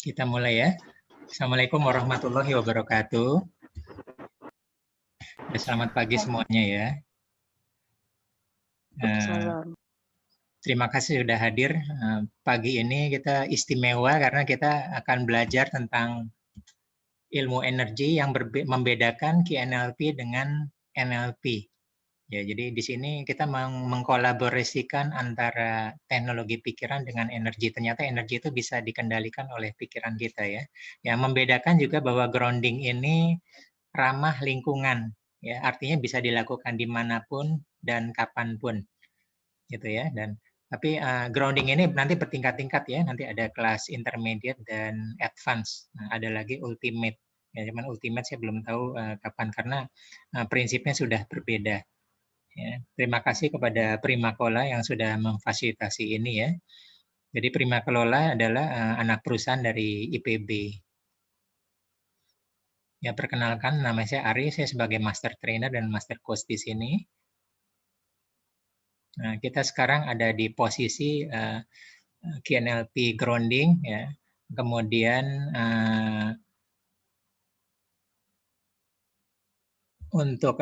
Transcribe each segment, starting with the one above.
Kita mulai ya. Assalamualaikum warahmatullahi wabarakatuh. Selamat pagi semuanya ya. Salam. Terima kasih sudah hadir. Pagi ini kita istimewa karena kita akan belajar tentang ilmu energi yang membedakan QNLP dengan NLP. Ya, jadi di sini kita mengkolaborasikan antara teknologi pikiran dengan energi. Ternyata energi itu bisa dikendalikan oleh pikiran kita ya. Yang membedakan juga bahwa grounding ini ramah lingkungan, ya artinya bisa dilakukan dimanapun dan kapanpun, gitu ya. Dan tapi grounding ini nanti bertingkat-tingkat ya. Nanti ada kelas intermediate dan advance. Nah, ada lagi ultimate. Ya, cuman ultimate saya belum tahu kapan karena prinsipnya sudah berbeda. Ya, terima kasih kepada Primakola yang sudah memfasilitasi ini ya. Jadi Primakola adalah anak perusahaan dari IPB. Ya, perkenalkan nama saya Ari, saya sebagai master trainer dan master coach di sini. Nah, kita sekarang ada di posisi QNLP grounding ya. Kemudian untuk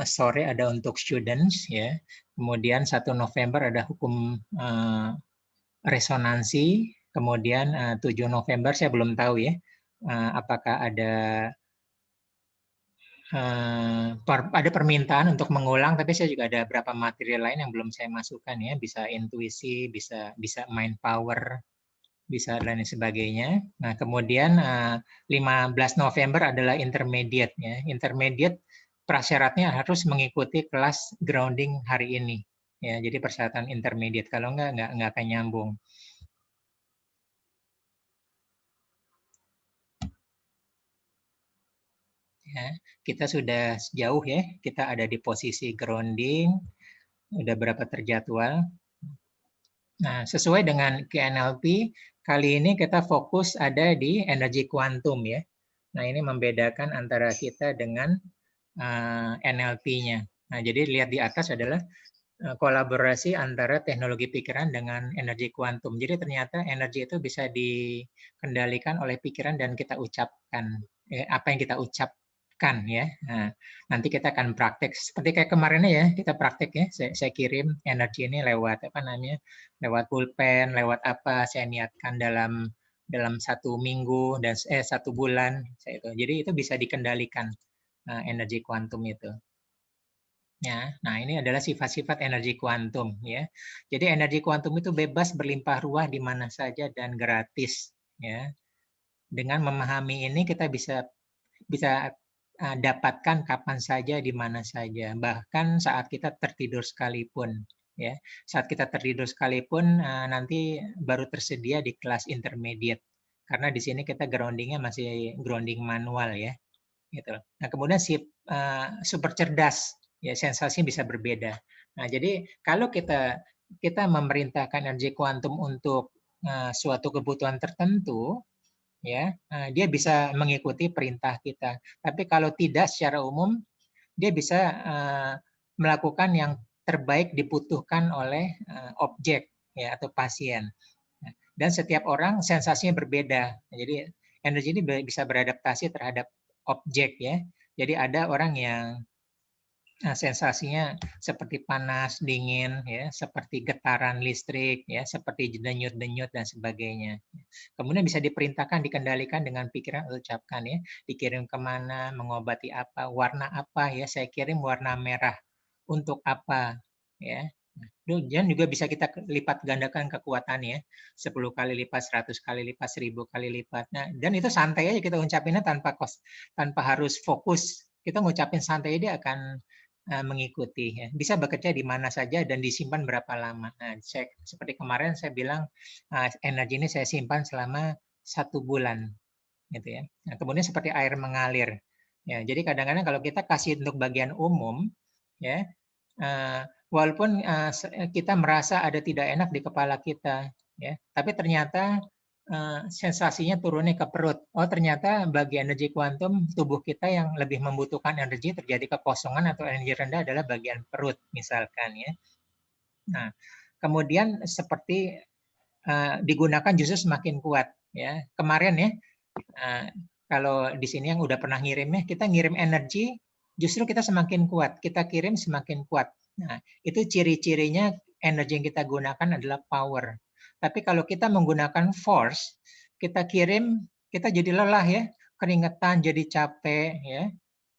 sore ada untuk students ya. Kemudian 1 November ada hukum resonansi, kemudian 7 November saya belum tahu ya apakah ada permintaan untuk mengulang, tapi saya juga ada beberapa material lain yang belum saya masukkan ya, bisa intuisi, bisa mind power, bisa dan sebagainya. Nah, kemudian 15 November adalah intermediate ya. Intermediate prasyaratnya harus mengikuti kelas grounding hari ini. Ya, jadi persyaratan intermediate. Kalau enggak akan nyambung. Ya, kita sudah jauh ya. Kita ada di posisi grounding. Udah berapa terjadwal. Nah, sesuai dengan QNLP, kali ini kita fokus ada di energi kuantum ya. Nah, ini membedakan antara kita dengan NLP-nya. Nah, jadi lihat di atas adalah kolaborasi antara teknologi pikiran dengan energi kuantum. Jadi ternyata energi itu bisa dikendalikan oleh pikiran dan kita ucapkan. Apa yang kita ucapkan ya. Nah, nanti kita akan praktek. Seperti kayak kemarin ya, kita praktek ya. Saya kirim energi ini lewat lewat pulpen, lewat apa saya niatkan dalam 1 minggu dan 1 bulan. Jadi itu bisa dikendalikan energi kuantum itu. Ya, nah ini adalah sifat-sifat energi kuantum ya. Jadi energi kuantum itu bebas berlimpah ruah di mana saja dan gratis ya. Dengan memahami ini kita bisa dapatkan kapan saja di mana saja, bahkan saat kita tertidur sekalipun ya. Saat kita tertidur sekalipun nanti baru tersedia di kelas intermediate. Karena di sini kita groundingnya masih grounding manual ya. Gitu. Nah, kemudian super cerdas ya, sensasinya bisa berbeda. Nah, jadi kalau kita memerintahkan energi kuantum untuk suatu kebutuhan tertentu ya, dia bisa mengikuti perintah kita. Tapi kalau tidak secara umum dia bisa melakukan yang terbaik dibutuhkan oleh objek ya atau pasien. Dan setiap orang sensasinya berbeda. Jadi energi ini bisa beradaptasi terhadap objek ya. Jadi ada orang yang sensasinya seperti panas, dingin, ya, seperti getaran listrik, ya, seperti denyut-denyut dan sebagainya. Kemudian bisa diperintahkan, dikendalikan dengan pikiran atau ucapkan ya, dikirim kemana, mengobati apa, warna apa ya, saya kirim warna merah untuk apa, ya. Dan juga bisa kita lipat gandakan kekuatannya, 10 kali lipat, 100 kali lipat, 1000 kali lipat. Nah, dan itu santai aja kita ucapinnya tanpa harus fokus. Kita ngucapin santai dia akan mengikuti ya. Bisa bekerja di mana saja dan disimpan berapa lama. Nah, seperti kemarin saya bilang energi ini saya simpan selama 1 bulan gitu ya. Nah, kemudian seperti air mengalir. Ya, jadi kadang-kadang kalau kita kasih untuk bagian umum ya, walaupun kita merasa ada tidak enak di kepala kita ya, tapi ternyata sensasinya turunnya ke perut. Oh, ternyata bagi energi kuantum tubuh kita yang lebih membutuhkan energi terjadi kekosongan atau energi rendah adalah bagian perut misalkan ya. Nah, kemudian seperti digunakan justru semakin kuat. Ya, kemarin ya, kalau di sini yang udah pernah ngirim ya, kita ngirim energi, justru kita semakin kuat. Kita kirim semakin kuat. Nah, itu ciri-cirinya energi yang kita gunakan adalah power. Tapi kalau kita menggunakan force, kita kirim, kita jadi lelah ya, keringetan, jadi capek ya.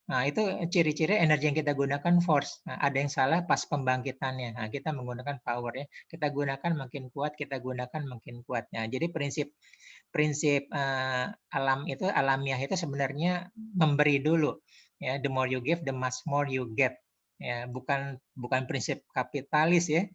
Nah, itu ciri-ciri energi yang kita gunakan force. Nah, ada yang salah pas pembangkitannya. Nah, kita menggunakan power ya. Kita gunakan makin kuat, kita gunakan makin kuat. Nah, jadi prinsip prinsip alam itu alamiah itu sebenarnya memberi dulu. Ya, the more you give, the much more you get. Ya, bukan prinsip kapitalis ya.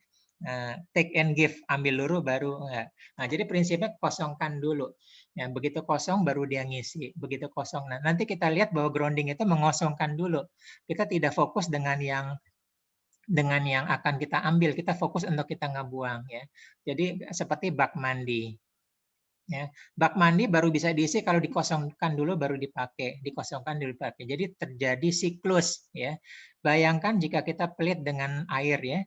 Take and give, ambil dulu baru enggak. Nah, jadi prinsipnya kosongkan dulu. Ya, begitu kosong baru dia ngisi. Begitu kosong. Nah, nanti kita lihat bahwa grounding itu mengosongkan dulu. Kita tidak fokus dengan yang akan kita ambil, kita fokus untuk kita ngebuang ya. Jadi seperti bak mandi. Ya, bak mandi baru bisa diisi kalau dikosongkan dulu baru dipakai, dikosongkan dulu dipakai. Jadi terjadi siklus ya. Bayangkan jika kita pelit dengan air ya.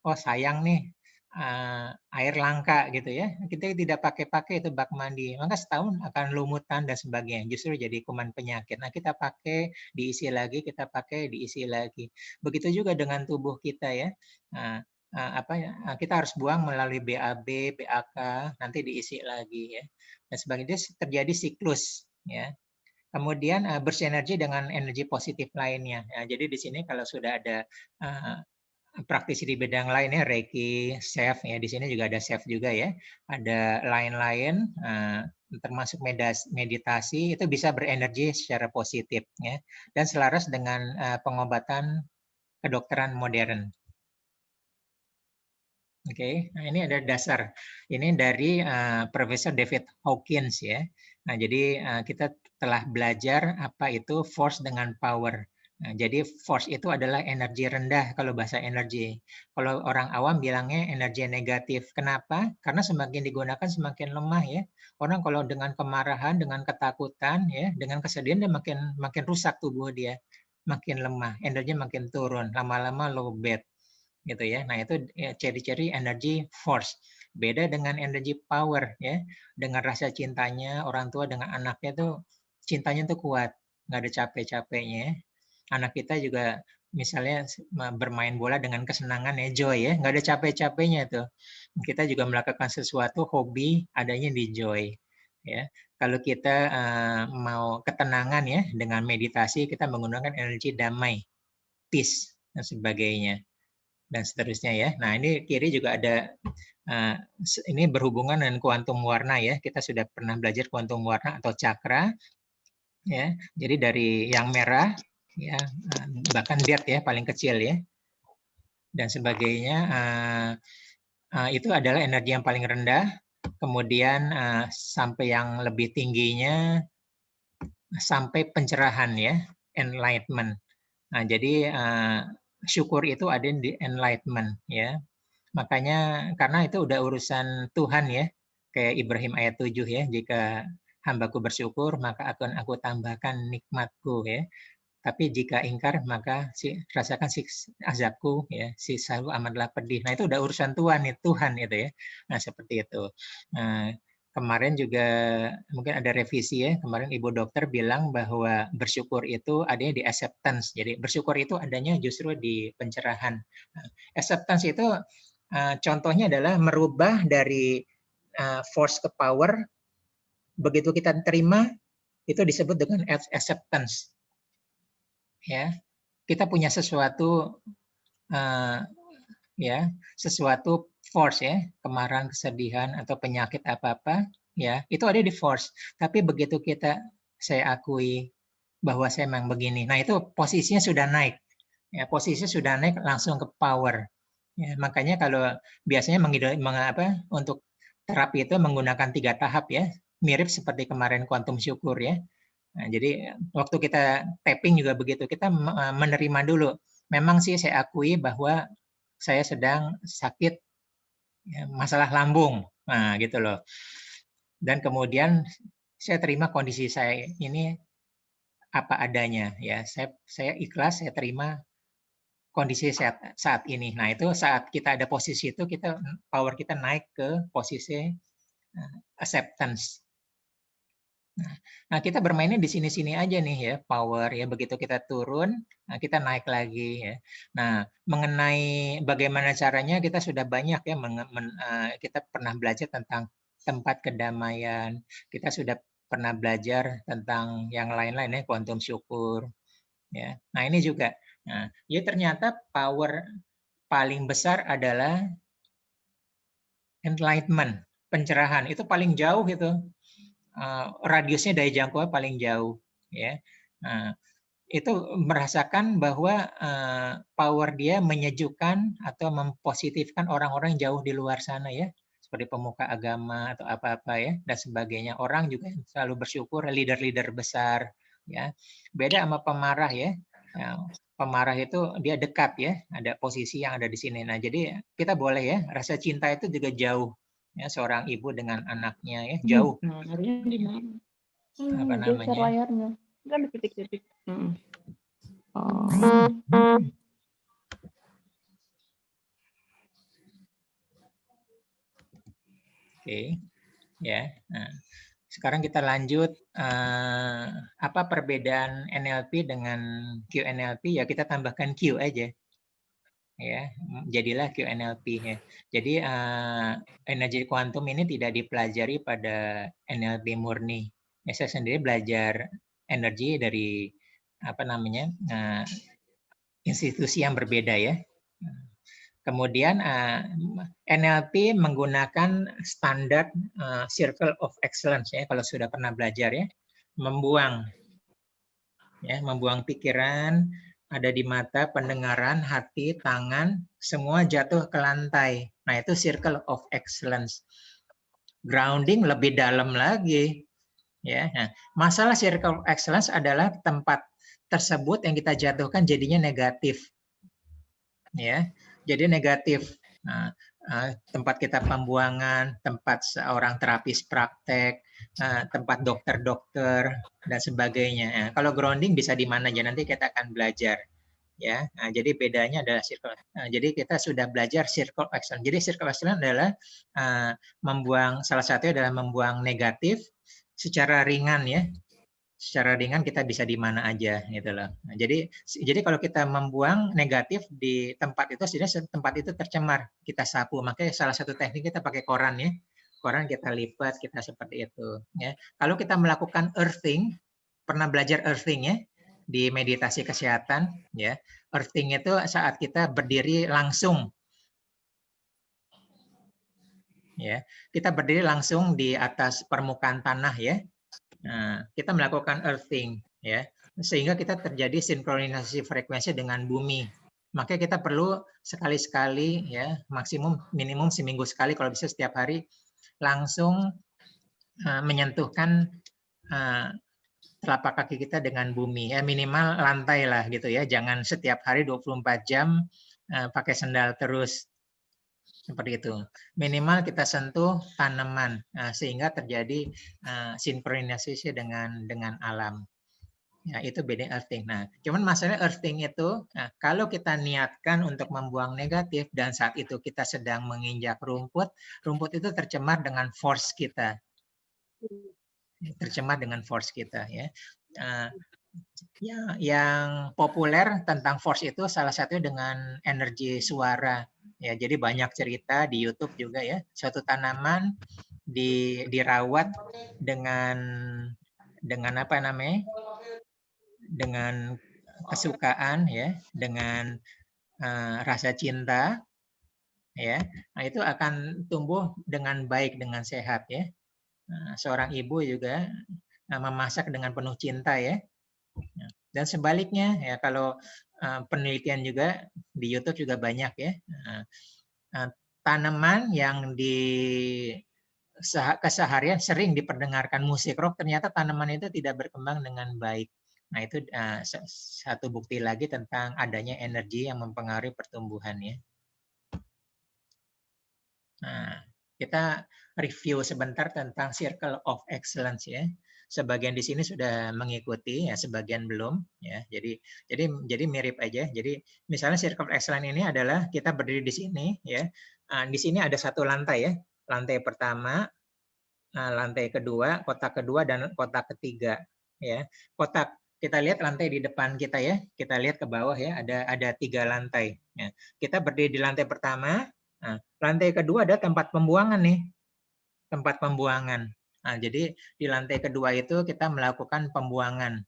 Oh sayang nih, air langka gitu ya. Kita tidak pakai-pakai itu bak mandi, maka setahun akan lumutan dan sebagainya. Justru jadi kuman penyakit. Nah, kita pakai, diisi lagi, kita pakai, diisi lagi. Begitu juga dengan tubuh kita ya. Nah, kita harus buang melalui BAB, BAK, nanti diisi lagi ya. Dan sebagainya terjadi siklus ya. Kemudian bersinergi dengan energi positif lainnya. Ya, jadi di sini kalau sudah ada praktisi di bidang lain ya, Reiki, chef ya, di sini juga ada chef juga ya. Ada lain-lain termasuk meditasi itu bisa berenergi secara positif ya dan selaras dengan pengobatan kedokteran modern. Oke, nah ini ada dasar. Ini dari Profesor David Hawkins ya. Nah, jadi kita telah belajar apa itu force dengan power. Nah, jadi force itu adalah energi rendah kalau bahasa energi. Kalau orang awam bilangnya energi negatif. Kenapa? Karena semakin digunakan semakin lemah ya. Orang kalau dengan kemarahan, dengan ketakutan ya, dengan kesedihan dia makin rusak tubuh dia, makin lemah, energinya makin turun, lama-lama low bad gitu ya. Nah, itu ya, ciri-ciri energi force. Beda dengan energi power ya. Dengan rasa cintanya orang tua dengan anaknya tuh cintanya tuh kuat, nggak ada capek-capeknya. Anak kita juga misalnya bermain bola dengan kesenangan ya, joy ya, nggak ada capek-capeknya tuh. Kita juga melakukan sesuatu hobi adanya di joy ya. Kalau kita mau ketenangan ya dengan meditasi kita menggunakan energi damai, peace dan sebagainya dan seterusnya ya. Nah, ini kiri juga ada ini berhubungan dengan kuantum warna ya. Kita sudah pernah belajar kuantum warna atau cakra ya. Jadi dari yang merah ya bahkan diat ya paling kecil ya dan sebagainya itu adalah energi yang paling rendah. Kemudian sampai yang lebih tingginya sampai pencerahan ya, enlightenment. Nah, jadi syukur itu ada di enlightenment ya. Makanya karena itu udah urusan Tuhan ya. Kayak Ibrahim ayat 7 ya, jika hambaku bersyukur maka akan aku tambahkan nikmatku ya. Tapi jika ingkar maka rasakan azabku ya, sisaku amatlah pedih. Nah, itu udah urusan Tuhan itu ya. Nah, seperti itu. Nah, kemarin juga mungkin ada revisi ya. Kemarin Ibu dokter bilang bahwa bersyukur itu adanya di acceptance. Jadi bersyukur itu adanya justru di pencerahan. Nah, acceptance itu contohnya adalah merubah dari force ke power. Begitu kita terima, itu disebut dengan acceptance. Ya, kita punya sesuatu ya, sesuatu force ya, kemarahan, kesedihan atau penyakit apa-apa ya, itu ada di force. Tapi begitu saya akui bahwa saya memang begini. Nah, itu posisinya sudah naik. Ya, posisinya sudah naik langsung ke power. Ya, makanya kalau biasanya untuk terapi itu menggunakan 3 tahap ya, mirip seperti kemarin kuantum syukur ya. Nah, jadi waktu kita tapping juga begitu, kita menerima dulu. Memang sih saya akui bahwa saya sedang sakit ya, masalah lambung. Nah, gitu loh. Dan kemudian saya terima kondisi saya ini apa adanya ya. Saya ikhlas, saya terima kondisi saat ini. Nah, itu saat kita ada posisi itu kita power kita naik ke posisi acceptance. Nah, kita bermainnya di sini-sini aja nih ya, power ya. Begitu kita turun, nah kita naik lagi ya. Nah, mengenai bagaimana caranya kita sudah banyak ya, kita pernah belajar tentang tempat kedamaian. Kita sudah pernah belajar tentang yang lain-lain ya, kuantum syukur. Ya. Nah, ini juga. Nah, ya ternyata power paling besar adalah enlightenment, pencerahan. Itu paling jauh itu. Radiusnya daya jangkaunya paling jauh ya. Itu merasakan bahwa power dia menyejukkan atau mempositifkan orang-orang jauh di luar sana ya, seperti pemuka agama atau apa-apa ya dan sebagainya. Orang juga selalu bersyukur, leader-leader besar ya. Beda sama pemarah ya. Pemarah itu dia dekat ya, ada posisi yang ada di sini. Nah, jadi kita boleh ya, rasa cinta itu juga jauh. Ya, seorang ibu dengan anaknya ya jauh. Nah, harusnya di mana? Apa namanya? Geser layarnya. Kan ada titik-titik. Oke, ya. Nah, sekarang kita lanjut apa perbedaan NLP dengan QNLP? Ya kita tambahkan Q aja. Ya, jadilah QNLP ya. Jadi energi kuantum ini tidak dipelajari pada NLP murni. Ya, saya sendiri belajar energi dari apa namanya institusi yang berbeda ya. Kemudian NLP menggunakan standar Circle of Excellence ya, kalau sudah pernah belajar ya, membuang pikiran ada di mata, pendengaran, hati, tangan, semua jatuh ke lantai. Nah, itu Circle of Excellence. Grounding lebih dalam lagi ya. Nah, masalah Circle of Excellence adalah tempat tersebut yang kita jatuhkan jadinya negatif. Ya, jadi negatif. Nah, tempat kita pembuangan, tempat seorang terapis praktek, tempat dokter-dokter dan sebagainya. Nah, kalau grounding bisa di mana aja, nanti kita akan belajar. Ya, nah, jadi bedanya adalah circle. Jadi kita sudah belajar circle of excellence. Jadi circle of excellence adalah membuang, salah satunya adalah membuang negatif secara ringan ya. Secara ringan kita bisa di mana aja gitu loh. Nah, jadi kalau kita membuang negatif di tempat itu, setidaknya tempat itu tercemar, kita sapu. Makanya salah satu teknik kita pakai koran ya. Koran kita lipat, kita seperti itu ya. Kalau kita melakukan earthing, pernah belajar earthing ya di meditasi kesehatan ya. Earthing itu saat kita berdiri langsung ya. Kita berdiri langsung di atas permukaan tanah ya. Nah, kita melakukan earthing ya, sehingga kita terjadi sinkronisasi frekuensi dengan bumi. Makanya kita perlu sekali-sekali ya, minimum seminggu sekali, kalau bisa setiap hari langsung menyentuhkan telapak kaki kita dengan bumi ya, minimal lantai lah gitu ya. Jangan setiap hari 24 jam pakai sendal terus. Seperti itu. Minimal kita sentuh tanaman sehingga terjadi sinkronisasi dengan alam. Ya, itu beda earthing. Nah, cuman masalah earthing itu, kalau kita niatkan untuk membuang negatif dan saat itu kita sedang menginjak rumput, rumput itu tercemar dengan force kita. Tercemar dengan force kita ya. Ya, yang populer tentang force itu salah satunya dengan energi suara. Ya, jadi banyak cerita di YouTube juga ya. Suatu tanaman dirawat dengan apa namanya? Dengan kesukaan ya, dengan rasa cinta ya. Nah, itu akan tumbuh dengan baik, dengan sehat ya. Nah, seorang ibu juga memasak dengan penuh cinta ya. Dan sebaliknya ya, kalau penelitian juga di YouTube juga banyak ya. Tanaman yang di keseharian sering diperdengarkan musik rock, ternyata tanaman itu tidak berkembang dengan baik. Nah, itu satu bukti lagi tentang adanya energi yang mempengaruhi pertumbuhan ya. Nah, kita review sebentar tentang Circle of Excellence ya. sebagian di sini sudah mengikuti, ya sebagian belum. Ya, jadi mirip aja. Jadi misalnya Circle of Excellence ini adalah kita berdiri di sini, ya. Di sini ada satu lantai ya, lantai pertama, lantai kedua, kotak kedua, dan kotak ketiga. Ya, kotak kita lihat lantai di depan kita ya, kita lihat ke bawah ya, ada 3 lantai. Ya. Kita berdiri di lantai pertama, lantai kedua ada tempat pembuangan nih, tempat pembuangan. Jadi di lantai kedua itu kita melakukan pembuangan,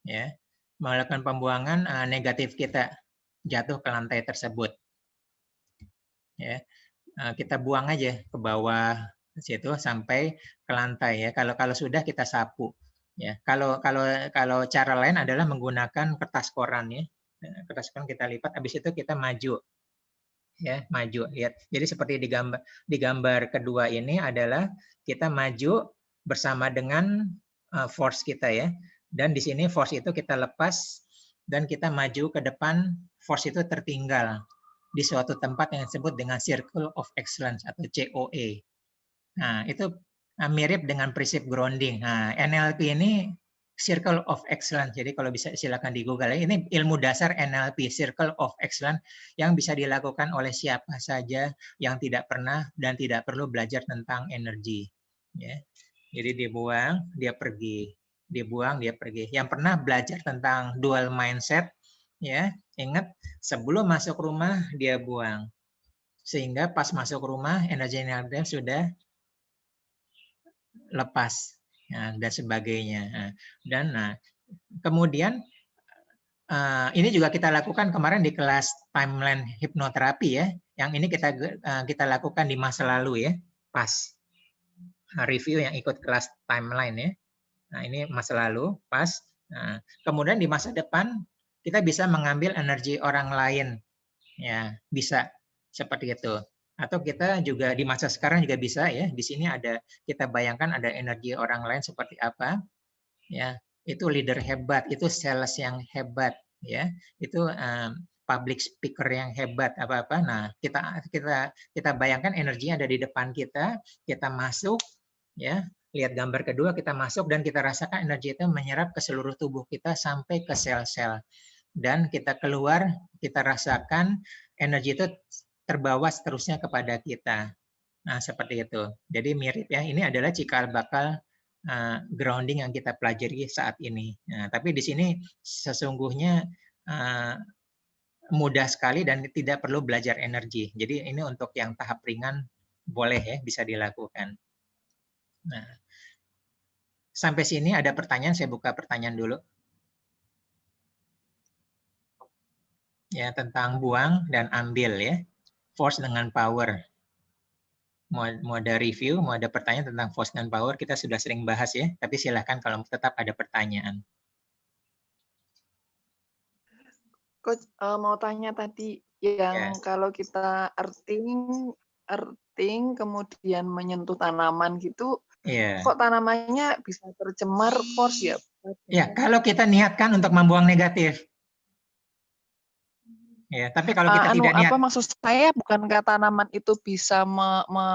ya, melakukan pembuangan negatif kita jatuh ke lantai tersebut. Ya, kita buang aja ke bawah situ sampai ke lantai ya. Kalau sudah kita sapu. Ya, kalau cara lain adalah menggunakan kertas koran ya. Kertas koran kita lipat, habis itu kita maju. Ya, maju, lihat. Jadi seperti di gambar kedua ini adalah kita maju bersama dengan force kita ya. Dan di sini force itu kita lepas dan kita maju ke depan, force itu tertinggal di suatu tempat yang disebut dengan Circle of Excellence atau COE. Nah, itu mirip dengan prinsip grounding. Nah, NLP ini Circle of Excellence. Jadi kalau bisa silakan di Google. Ini ilmu dasar NLP, Circle of Excellence, yang bisa dilakukan oleh siapa saja yang tidak pernah dan tidak perlu belajar tentang energi. Ya. Jadi dibuang, dia pergi. Dibuang, dia pergi. Yang pernah belajar tentang dual mindset, ya, ingat sebelum masuk rumah dia buang. Sehingga pas masuk rumah energi sudah lepas dan sebagainya. Dan kemudian ini juga kita lakukan kemarin di kelas timeline hipnoterapi ya. Yang ini kita lakukan di masa lalu ya, pas review yang ikut kelas timeline ya. Nah, ini masa lalu pas. Kemudian di masa depan kita bisa mengambil energi orang lain. Ya, bisa seperti itu. Atau kita juga di masa sekarang juga bisa ya. Di sini ada, kita bayangkan ada energi orang lain seperti apa. Ya, itu leader hebat, itu sales yang hebat, ya. Itu public speaker yang hebat apa-apa. Nah, kita bayangkan energinya ada di depan kita masuk, ya. Lihat gambar kedua, kita masuk dan kita rasakan energi itu menyerap ke seluruh tubuh kita sampai ke sel-sel. Dan kita keluar, kita rasakan energi itu terbawa seterusnya kepada kita. Nah, seperti itu. Jadi mirip ya, ini adalah cikal bakal grounding yang kita pelajari saat ini. Nah, tapi di sini sesungguhnya mudah sekali dan tidak perlu belajar energi. Jadi ini untuk yang tahap ringan boleh ya, bisa dilakukan. Nah, sampai sini ada pertanyaan, saya buka pertanyaan dulu. Ya, tentang buang dan ambil ya. Force dengan power. Mau ada review, mau ada pertanyaan tentang force dan power, kita sudah sering bahas ya. Tapi silahkan kalau tetap ada pertanyaan. Coach, mau tanya tadi yang kalau kita earthing kemudian menyentuh tanaman gitu, kok tanamannya bisa tercemar force ya? Ya, kalau kita niatkan untuk membuang negatif. Ya, tapi kalau kita tidak niat. Maksud saya bukankah tanaman itu bisa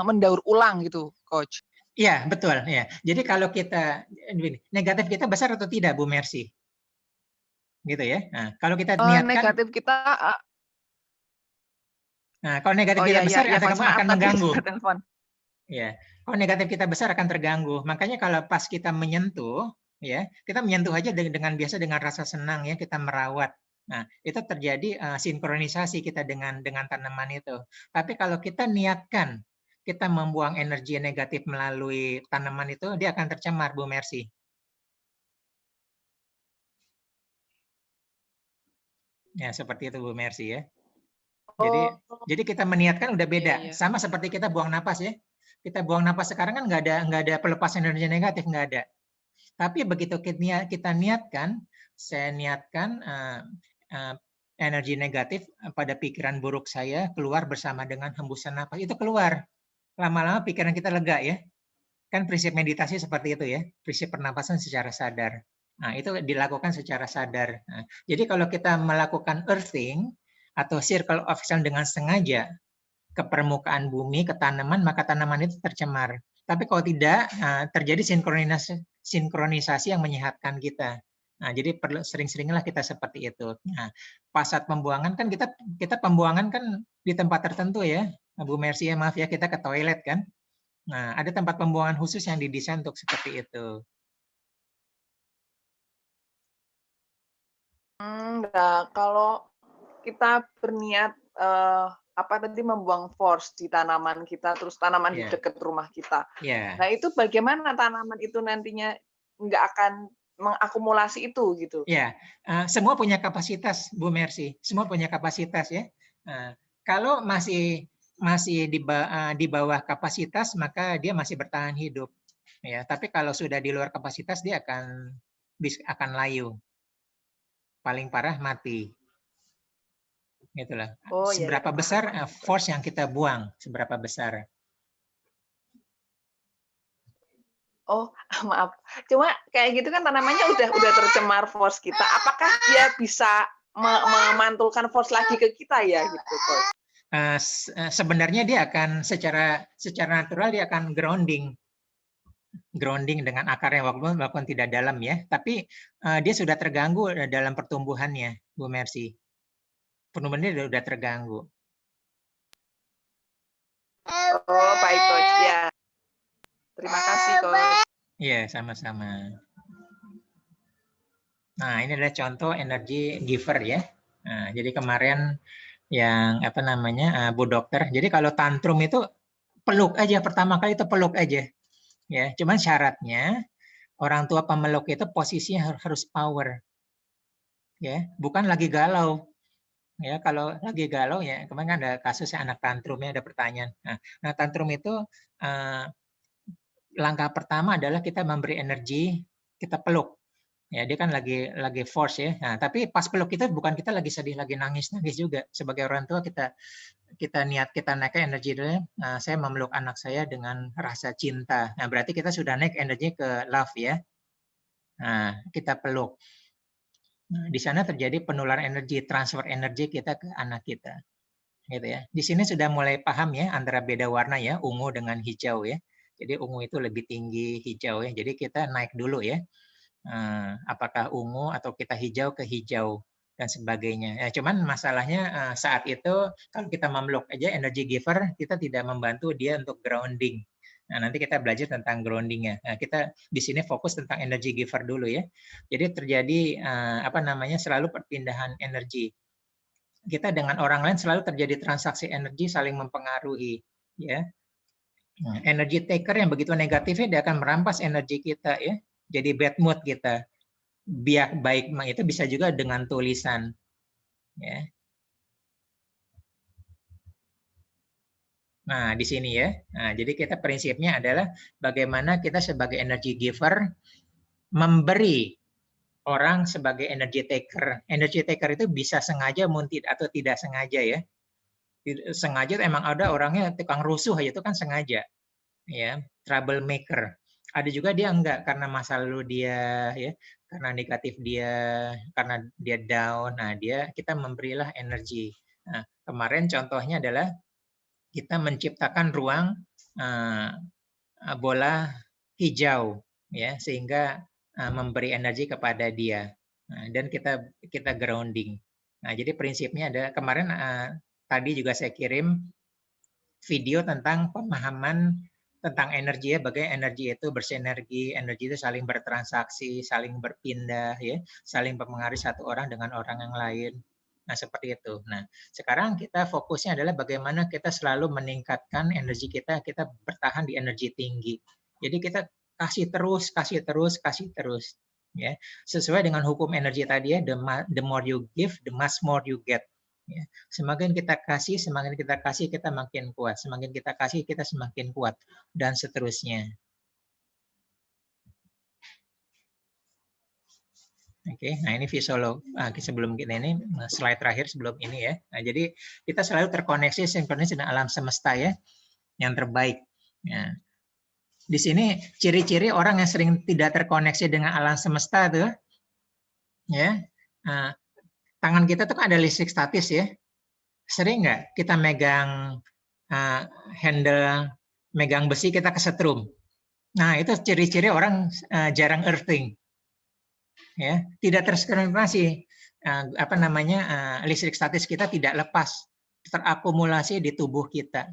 mendaur ulang gitu, Coach? Iya, betul. Ya. Jadi kalau kita negatif kita besar atau tidak, Bu Mercy? Gitu ya. Nah, kalau kita niatkan negatif kita. Nah, kalau negatif kita besar akan mengganggu. Ya, kalau negatif kita besar akan terganggu. Makanya kalau pas kita menyentuh, ya, kita menyentuh aja dengan biasa dengan rasa senang ya, kita merawat. Nah, itu terjadi sinkronisasi kita dengan tanaman itu. Tapi kalau kita niatkan kita membuang energi negatif melalui tanaman itu, dia akan tercemar, Bu Mercy. Ya, seperti itu Bu Mercy ya. Jadi kita meniatkan udah beda. Sama seperti kita buang napas ya. Kita buang napas sekarang kan nggak ada pelepasan energi negatif, nggak ada. Tapi begitu kita niatkan, saya niatkan energi negatif pada pikiran buruk saya keluar bersama dengan hembusan napas, itu keluar. Lama-lama pikiran kita lega ya. Kan prinsip meditasi seperti itu ya, prinsip pernapasan secara sadar. Nah, itu dilakukan secara sadar. Nah, jadi kalau kita melakukan earthing atau circle of excellence dengan sengaja ke permukaan bumi, ke tanaman, maka tanaman itu tercemar. Tapi kalau tidak, terjadi sinkronisasi yang menyehatkan kita. Nah, jadi perlu sering-seringlah kita seperti itu. Nah, pas saat pembuangan kan kita pembuangan kan di tempat tertentu ya, Bu Mercy ya, maaf ya, kita ke toilet kan. Nah, ada tempat pembuangan khusus yang didesain untuk seperti itu. Nah, kalau kita berniat apa tadi membuang force di tanaman kita, terus tanaman di Ya, dekat rumah kita. ya. Nah, itu bagaimana tanaman itu nantinya nggak akan mengakumulasi itu gitu? Ya, semua punya kapasitas, Bu Mercy. Semua punya kapasitas ya. Kalau masih di bawah kapasitas, maka dia masih bertahan hidup. Ya, tapi kalau sudah di luar kapasitas, dia akan layu. Paling parah mati. Gitulah. Oh ya, ya Seberapa paham. besar force yang kita buang, seberapa besar. Oh, maaf. Cuma kayak gitu kan tanamannya udah tercemar force kita. Apakah dia bisa memantulkan force lagi ke kita ya gitu, Coach? Sebenarnya dia akan secara natural dia akan grounding dengan akarnya walaupun tidak dalam ya, tapi dia sudah terganggu dalam pertumbuhannya, Bu Mercy. Pertumbuhannya sudah terganggu. Oh, baik Coach. Ya. Terima kasih Coach. Iya, sama-sama. Nah, ini adalah contoh energi giver ya. Nah, jadi kemarin yang apa namanya Bu Dokter. Jadi kalau tantrum itu peluk aja, pertama kali itu peluk aja. Ya, cuman syaratnya orang tua pemeluk itu posisinya harus power. Ya, bukan lagi galau. Ya, kalau lagi galau ya, kemarin kan ada kasus anak tantrumnya, ada pertanyaan. Nah, tantrum itu langkah pertama adalah kita memberi energi, kita peluk. Ya, dia kan lagi force ya. Nah, tapi pas peluk itu bukan kita lagi sedih, lagi nangis juga. Sebagai orang tua kita naikkan energi dulu. Nah, saya memeluk anak saya dengan rasa cinta. Nah, berarti kita sudah naik energi ke love ya. Nah, kita peluk. Nah, di sana terjadi penularan energi, transfer energi kita ke anak kita. Gitu ya. Di sini sudah mulai paham ya antara beda warna ya, ungu dengan hijau ya. Jadi ungu itu lebih tinggi hijau ya. Jadi kita naik dulu ya. Apakah ungu atau kita hijau ke hijau dan sebagainya. Ya, cuman masalahnya saat itu kalau kita memeluk aja energy giver, kita tidak membantu dia untuk grounding. Nah, nanti kita belajar tentang groundingnya. Nah, kita di sini fokus tentang energy giver dulu ya. Jadi terjadi apa namanya selalu perpindahan energi. Kita dengan orang lain selalu terjadi transaksi energi saling mempengaruhi. Ya, energy taker yang begitu negatifnya dia akan merampas energi kita ya. Jadi bad mood kita. Biak baik itu bisa juga dengan tulisan ya. Nah, di sini ya. Nah, jadi kita prinsipnya adalah bagaimana kita sebagai energy giver memberi orang sebagai energy taker. Energy taker itu bisa sengaja atau tidak sengaja ya. Sengaja emang ada orangnya tukang rusuh aja itu kan sengaja ya, troublemaker. Ada juga dia enggak karena masa lalu dia ya, karena negatif dia, karena dia down. Nah, kita memberilah energi. Nah, kemarin contohnya adalah kita menciptakan ruang bola hijau ya sehingga memberi energi kepada dia. Nah, dan kita grounding. Nah, jadi prinsipnya ada kemarin tadi juga saya kirim video tentang pemahaman tentang energi ya, bagaimana energi itu bersinergi, energi itu saling bertransaksi, saling berpindah ya, saling mempengaruhi satu orang dengan orang yang lain. Nah, seperti itu. Nah, sekarang kita fokusnya adalah bagaimana kita selalu meningkatkan energi kita bertahan di energi tinggi. Jadi kita kasih terus ya. Sesuai dengan hukum energi tadi ya, the more you give, the much more you get. Ya. Semakin kita kasih, kita makin kuat. Semakin kita kasih, kita semakin kuat. Dan seterusnya. Oke, nah ini visual sebelum kita ini slide terakhir sebelum ini ya. Nah, jadi kita selalu terkoneksi sinkronis dengan alam semesta ya, yang terbaik. Nah, di sini ciri-ciri orang yang sering tidak terkoneksi dengan alam semesta tuh, ya. Nah, tangan kita tuh kan ada listrik statis ya. Sering nggak kita megang handle megang besi kita kesetrum. Nah, itu ciri-ciri orang jarang earthing. Ya, tidak tersinkronisasi. Listrik statis kita tidak lepas, terakumulasi di tubuh kita.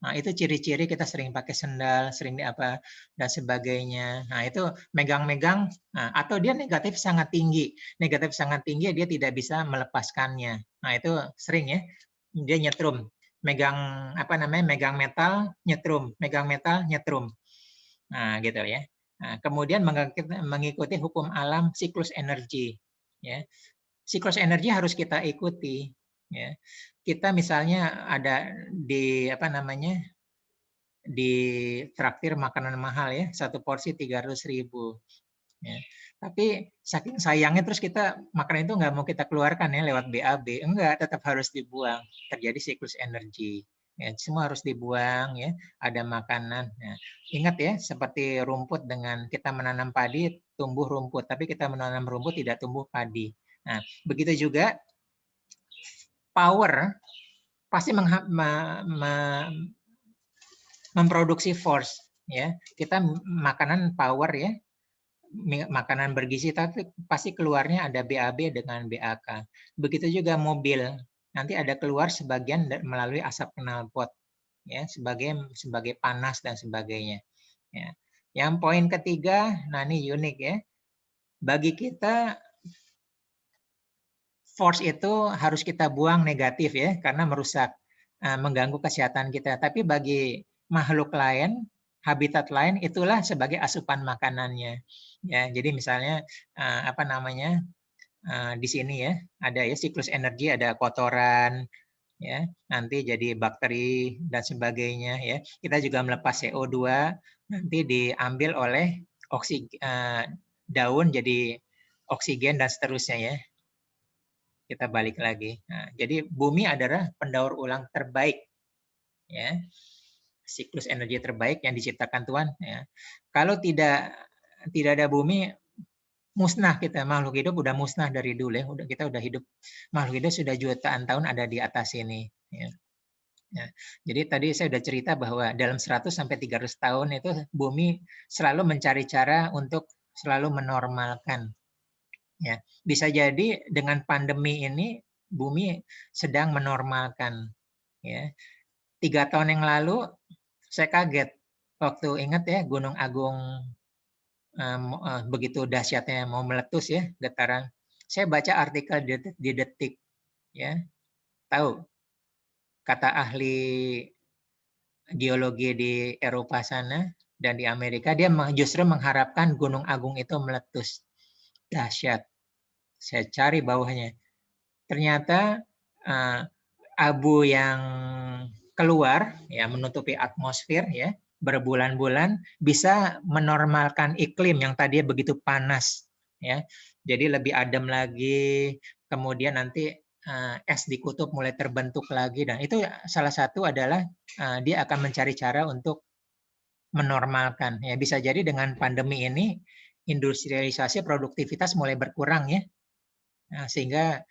Nah, itu ciri-ciri kita sering pakai sendal, sering dan sebagainya. Nah, itu megang-megang, atau dia negatif sangat tinggi. Negatif sangat tinggi, dia tidak bisa melepaskannya. Nah, itu sering ya. Dia nyetrum. Megang megang metal, nyetrum. Megang metal, nyetrum. Nah, gitu ya. Nah, kemudian mengikuti hukum alam siklus energi. Ya. Siklus energi harus kita ikuti. Ya. Kita misalnya ada di di traktir makanan mahal ya, satu porsi 300.000. Ya. Tapi saking sayangnya terus kita makanan itu nggak mau kita keluarkan ya lewat BAB, enggak, tetap harus dibuang. Terjadi siklus energi. Ya, semua harus dibuang ya. Ada makanan. Ya. Ingat ya, seperti rumput dengan kita menanam padi tumbuh rumput, tapi kita menanam rumput tidak tumbuh padi. Nah, begitu juga power pasti memproduksi force ya. Kita makanan power ya, makanan bergizi, tapi pasti keluarnya ada BAB dengan BAK. Begitu juga mobil, nanti ada keluar sebagian melalui asap knalpot ya, sebagai panas dan sebagainya. Ya. Yang poin ketiga, nah ini unik ya. Bagi kita force itu harus kita buang negatif ya, karena merusak, mengganggu kesehatan kita. Tapi bagi makhluk lain, habitat lain, itulah sebagai asupan makanannya. Ya, jadi misalnya di sini ya ada ya siklus energi, ada kotoran, ya nanti jadi bakteri dan sebagainya ya. Kita juga melepas CO2, nanti diambil oleh daun jadi oksigen dan seterusnya ya. Kita balik lagi. Nah, jadi bumi adalah pendaur ulang terbaik, ya, siklus energi terbaik yang diciptakan Tuhan. Ya. Kalau tidak ada bumi, musnah kita, makhluk hidup udah musnah dari dulu ya. Kita udah hidup, makhluk hidup sudah jutaan tahun ada di atas ini. Ya. Ya. Jadi tadi saya sudah cerita bahwa dalam 100 sampai 300 tahun itu bumi selalu mencari cara untuk selalu menormalkan. Ya, bisa jadi dengan pandemi ini bumi sedang menormalkan. Ya, 3 tahun yang lalu saya kaget waktu ingat ya Gunung Agung begitu dahsyatnya mau meletus ya getaran. Saya baca artikel di Detik, ya tahu kata ahli geologi di Eropa sana dan di Amerika, dia justru mengharapkan Gunung Agung itu meletus. Dahsyat. Saya cari bawahnya. Ternyata abu yang keluar ya menutupi atmosfer ya berbulan-bulan bisa menormalkan iklim yang tadinya begitu panas ya. Jadi lebih adem lagi, kemudian nanti es di kutub mulai terbentuk lagi, dan itu salah satu adalah dia akan mencari cara untuk menormalkan ya. Bisa jadi dengan pandemi ini industrialisasi produktivitas mulai berkurang ya. Nah, sehingga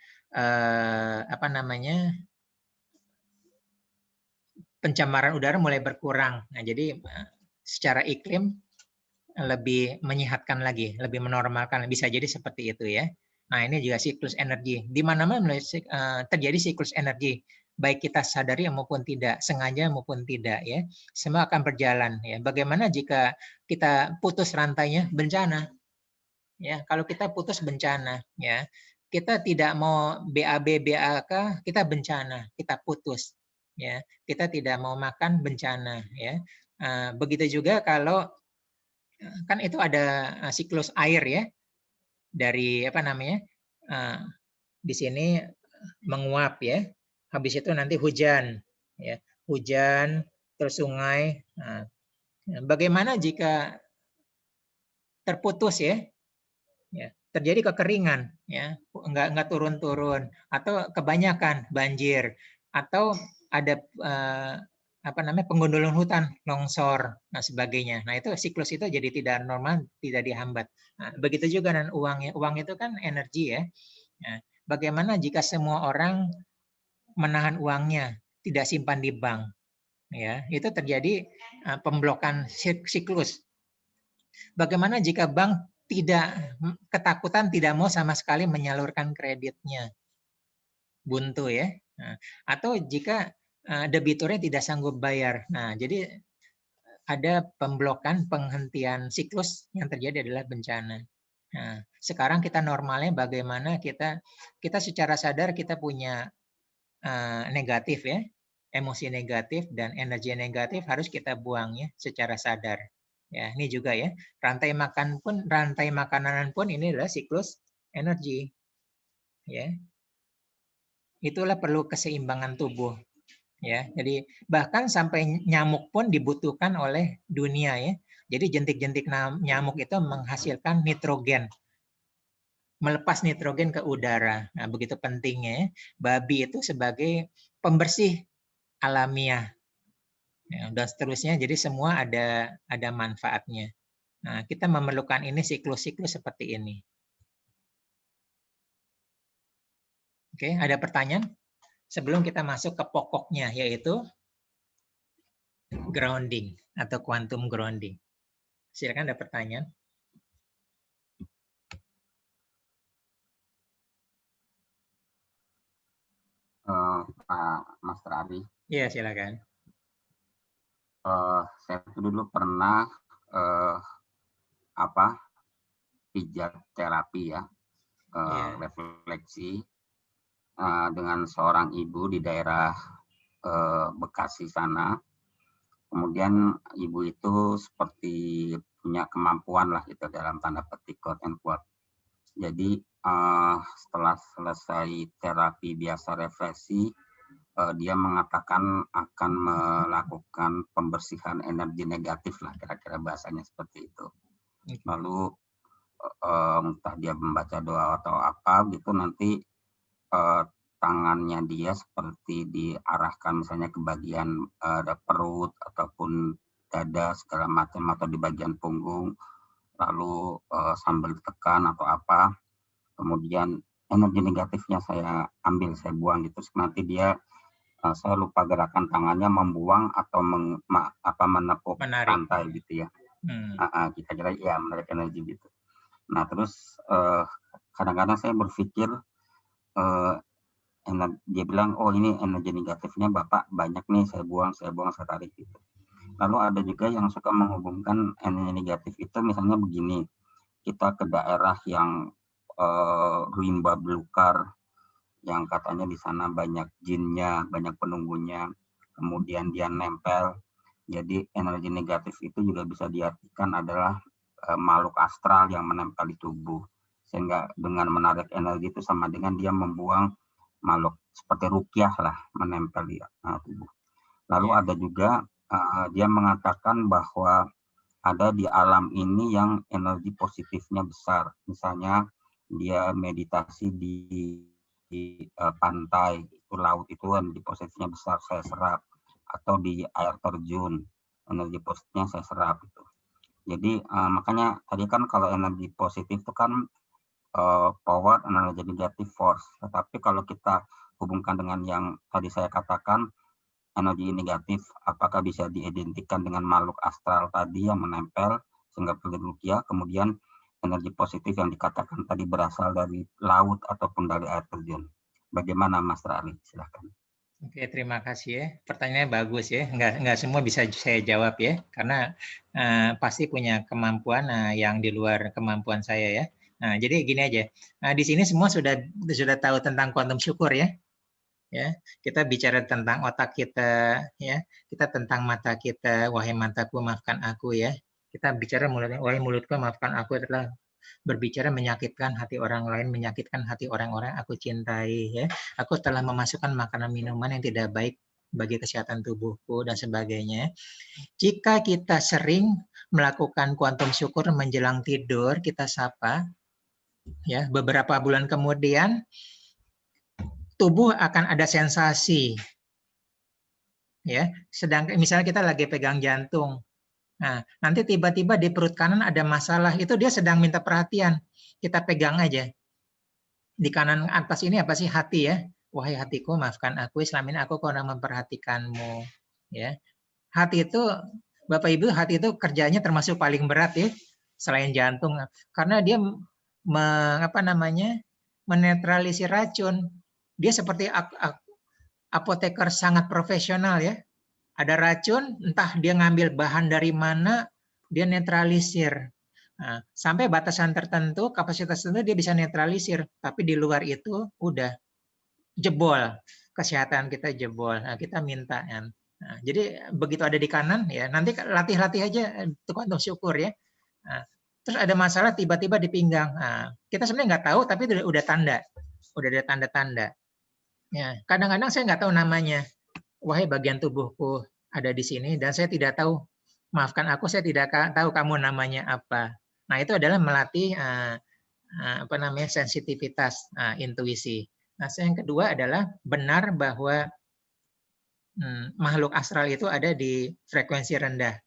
pencemaran udara mulai berkurang. Nah, jadi secara iklim lebih menyehatkan lagi, lebih menormalkan. Bisa jadi seperti itu ya. Nah, ini juga siklus energi. Di mana-mana terjadi siklus energi, baik kita sadari maupun tidak, sengaja maupun tidak ya. Semua akan berjalan ya. Bagaimana jika kita putus rantainya? Bencana. Ya, kalau kita putus bencana ya. Kita tidak mau BAB BAK, kita bencana, kita putus. Ya, kita tidak mau makan bencana. Ya, begitu juga kalau kan itu ada siklus air ya, dari di sini menguap ya, habis itu nanti hujan, ya, hujan terus sungai. Nah, bagaimana jika terputus ya? Ya, terjadi kekeringan ya, nggak turun-turun, atau kebanyakan banjir, atau ada pengundulan hutan, longsor, nah sebagainya. Nah itu siklus itu jadi tidak normal, tidak dihambat. Nah, begitu juga dengan uangnya. Uang itu kan energi ya. Nah, bagaimana jika semua orang menahan uangnya, tidak simpan di bank? ya, itu terjadi pemblokan siklus. Bagaimana jika bank ketakutan tidak mau sama sekali menyalurkan kreditnya, buntu ya. Nah, atau jika debiturnya tidak sanggup bayar. Nah, jadi ada pemblokan, penghentian siklus yang terjadi adalah bencana. Nah, sekarang kita normalnya bagaimana kita secara sadar kita punya negatif ya, emosi negatif dan energi negatif harus kita buang ya secara sadar. Ya, ini juga ya, rantai makanan pun ini adalah siklus energi. Ya. Itulah perlu keseimbangan tubuh. Ya, jadi bahkan sampai nyamuk pun dibutuhkan oleh dunia ya. Jadi jentik-jentik nyamuk itu menghasilkan nitrogen, melepas nitrogen ke udara. Nah, begitu pentingnya babi itu sebagai pembersih alamiah. Ya, dan seterusnya, jadi semua ada manfaatnya. Nah, kita memerlukan ini siklus-siklus seperti ini. Oke, ada pertanyaan? Sebelum kita masuk ke pokoknya, yaitu grounding atau quantum grounding. Silakan, ada pertanyaan. Pak Master Ari. Iya, silakan. Saya dulu pernah pijat terapi ya, refleksi dengan seorang ibu di daerah Bekasi sana. Kemudian ibu itu seperti punya kemampuan lah gitu dalam tanda petik quote and quote. Jadi setelah selesai terapi biasa refleksi, dia mengatakan akan melakukan pembersihan energi negatif lah, kira-kira bahasanya seperti itu. Lalu entah dia membaca doa atau apa gitu, nanti tangannya dia seperti diarahkan misalnya ke bagian perut ataupun dada segala macam, atau di bagian punggung, lalu sambil tekan atau apa, kemudian energi negatifnya saya ambil, saya buang gitu. Nanti dia, saya lupa gerakan tangannya, membuang atau menepuk rantai gitu ya. Kira-kira ya menarik energi gitu. Nah terus kadang-kadang saya berpikir, dia bilang, oh ini energi negatifnya Bapak banyak nih, saya buang, saya tarik gitu. Lalu ada juga yang suka menghubungkan energi negatif itu misalnya begini, kita ke daerah yang rimba belukar, yang katanya di sana banyak jinnya, banyak penunggunya, kemudian dia nempel. Jadi energi negatif itu juga bisa diartikan adalah makhluk astral yang menempel di tubuh. Sehingga dengan menarik energi itu sama dengan dia membuang makhluk seperti ruqyah lah, menempel di tubuh. Lalu ada juga dia mengatakan bahwa ada di alam ini yang energi positifnya besar. Misalnya dia meditasi di pantai, itu laut itu energi positifnya besar, saya serap. Atau di air terjun, energi positifnya saya serap itu. Jadi makanya tadi kan kalau energi positif itu kan power, energi negatif force. Tetapi kalau kita hubungkan dengan yang tadi saya katakan, energi negatif, apakah bisa diidentikan dengan makhluk astral tadi yang menempel sehingga perlu ruqyah, kemudian energi positif yang dikatakan tadi berasal dari laut ataupun dari air terjun. Bagaimana Mas Rali? Silahkan. Oke, terima kasih ya. Pertanyaannya bagus ya. Nggak semua bisa saya jawab ya, karena pasti punya kemampuan yang di luar kemampuan saya ya. Nah, jadi gini aja. Nah, di sini semua sudah tahu tentang quantum syukur ya. Ya, kita bicara tentang otak kita ya. Kita tentang mata kita, wahai mataku maafkan aku ya. Kita bicara wahai mulutku maafkan aku adalah berbicara menyakitkan hati orang lain, menyakitkan hati orang-orang aku cintai ya. Aku telah memasukkan makanan minuman yang tidak baik bagi kesehatan tubuhku dan sebagainya. Jika kita sering melakukan quantum syukur menjelang tidur, kita sapa ya, beberapa bulan kemudian tubuh akan ada sensasi ya. Sedangkan misalnya kita lagi pegang jantung, nah nanti tiba-tiba di perut kanan ada masalah, itu dia sedang minta perhatian, kita pegang aja. Di kanan atas ini apa sih? Hati ya. Wahai hatiku maafkan aku, selama ini aku kurang memperhatikanmu ya. hati itu, Bapak Ibu, hati itu kerjanya termasuk paling berat ya, selain jantung, karena dia menetralisir racun. Dia seperti apoteker sangat profesional ya. Ada racun, entah dia ngambil bahan dari mana, dia netralisir. Nah, sampai batasan tertentu, kapasitas tertentu dia bisa netralisir, tapi di luar itu udah jebol, kesehatan kita jebol. Nah, kita minta kan. Nah, jadi begitu ada di kanan ya, nanti latih-latih aja tukang syukur ya. Nah, terus ada masalah tiba-tiba di pinggang. Nah, kita sebenarnya nggak tahu, tapi udah tanda, udah ada tanda-tanda. Ya, kadang-kadang saya nggak tahu namanya. Wahai bagian tubuhku ada di sini dan saya tidak tahu. Maafkan aku, saya tidak tahu kamu namanya apa. Nah, itu adalah melatih sensitivitas, intuisi. Nah, yang kedua adalah benar bahwa makhluk astral itu ada di frekuensi rendah.